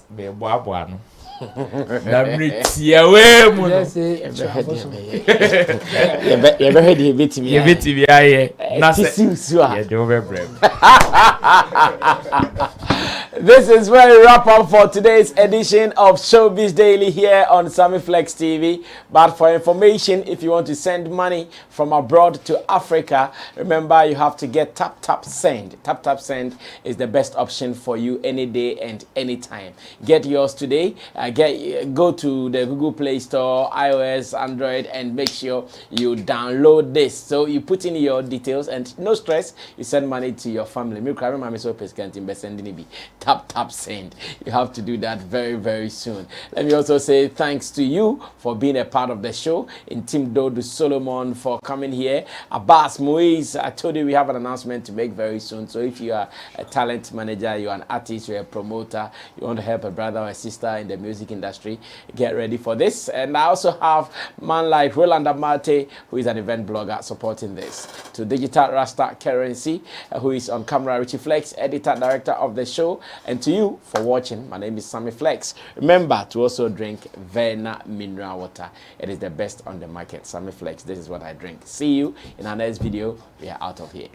This is where we wrap up for today's edition of Showbiz Daily here on Sammy Flex TV. But for information, if you want to send money from abroad to Africa, remember you have to get Tap Send. Tap Send is the best option for you any day and any time. Get yours today. Go to the Google Play Store, iOS, Android, and make sure you download this. So you put in your details and no stress, you send money to your family. tap send. You have to do that very, very soon. Let me also say thanks to you for being a part of the show. In Team Dodo Solomon for coming here. Abbas, Moise, I told you we have an announcement to make very soon. So if you are a talent manager, you're an artist, you're a promoter, you want to help a brother or a sister in the music industry, get ready for this. And I also have man like Roland Amate, who is an event blogger, supporting this. To Digital Rasta Currency, who is on camera, Richie Flex, editor, director of the show. And to you for watching, my name is Sammy Flex. Remember to also drink Verna mineral water. It is the best on the market. Sammy Flex, this is what I drink. See you in our next video. We are out of here.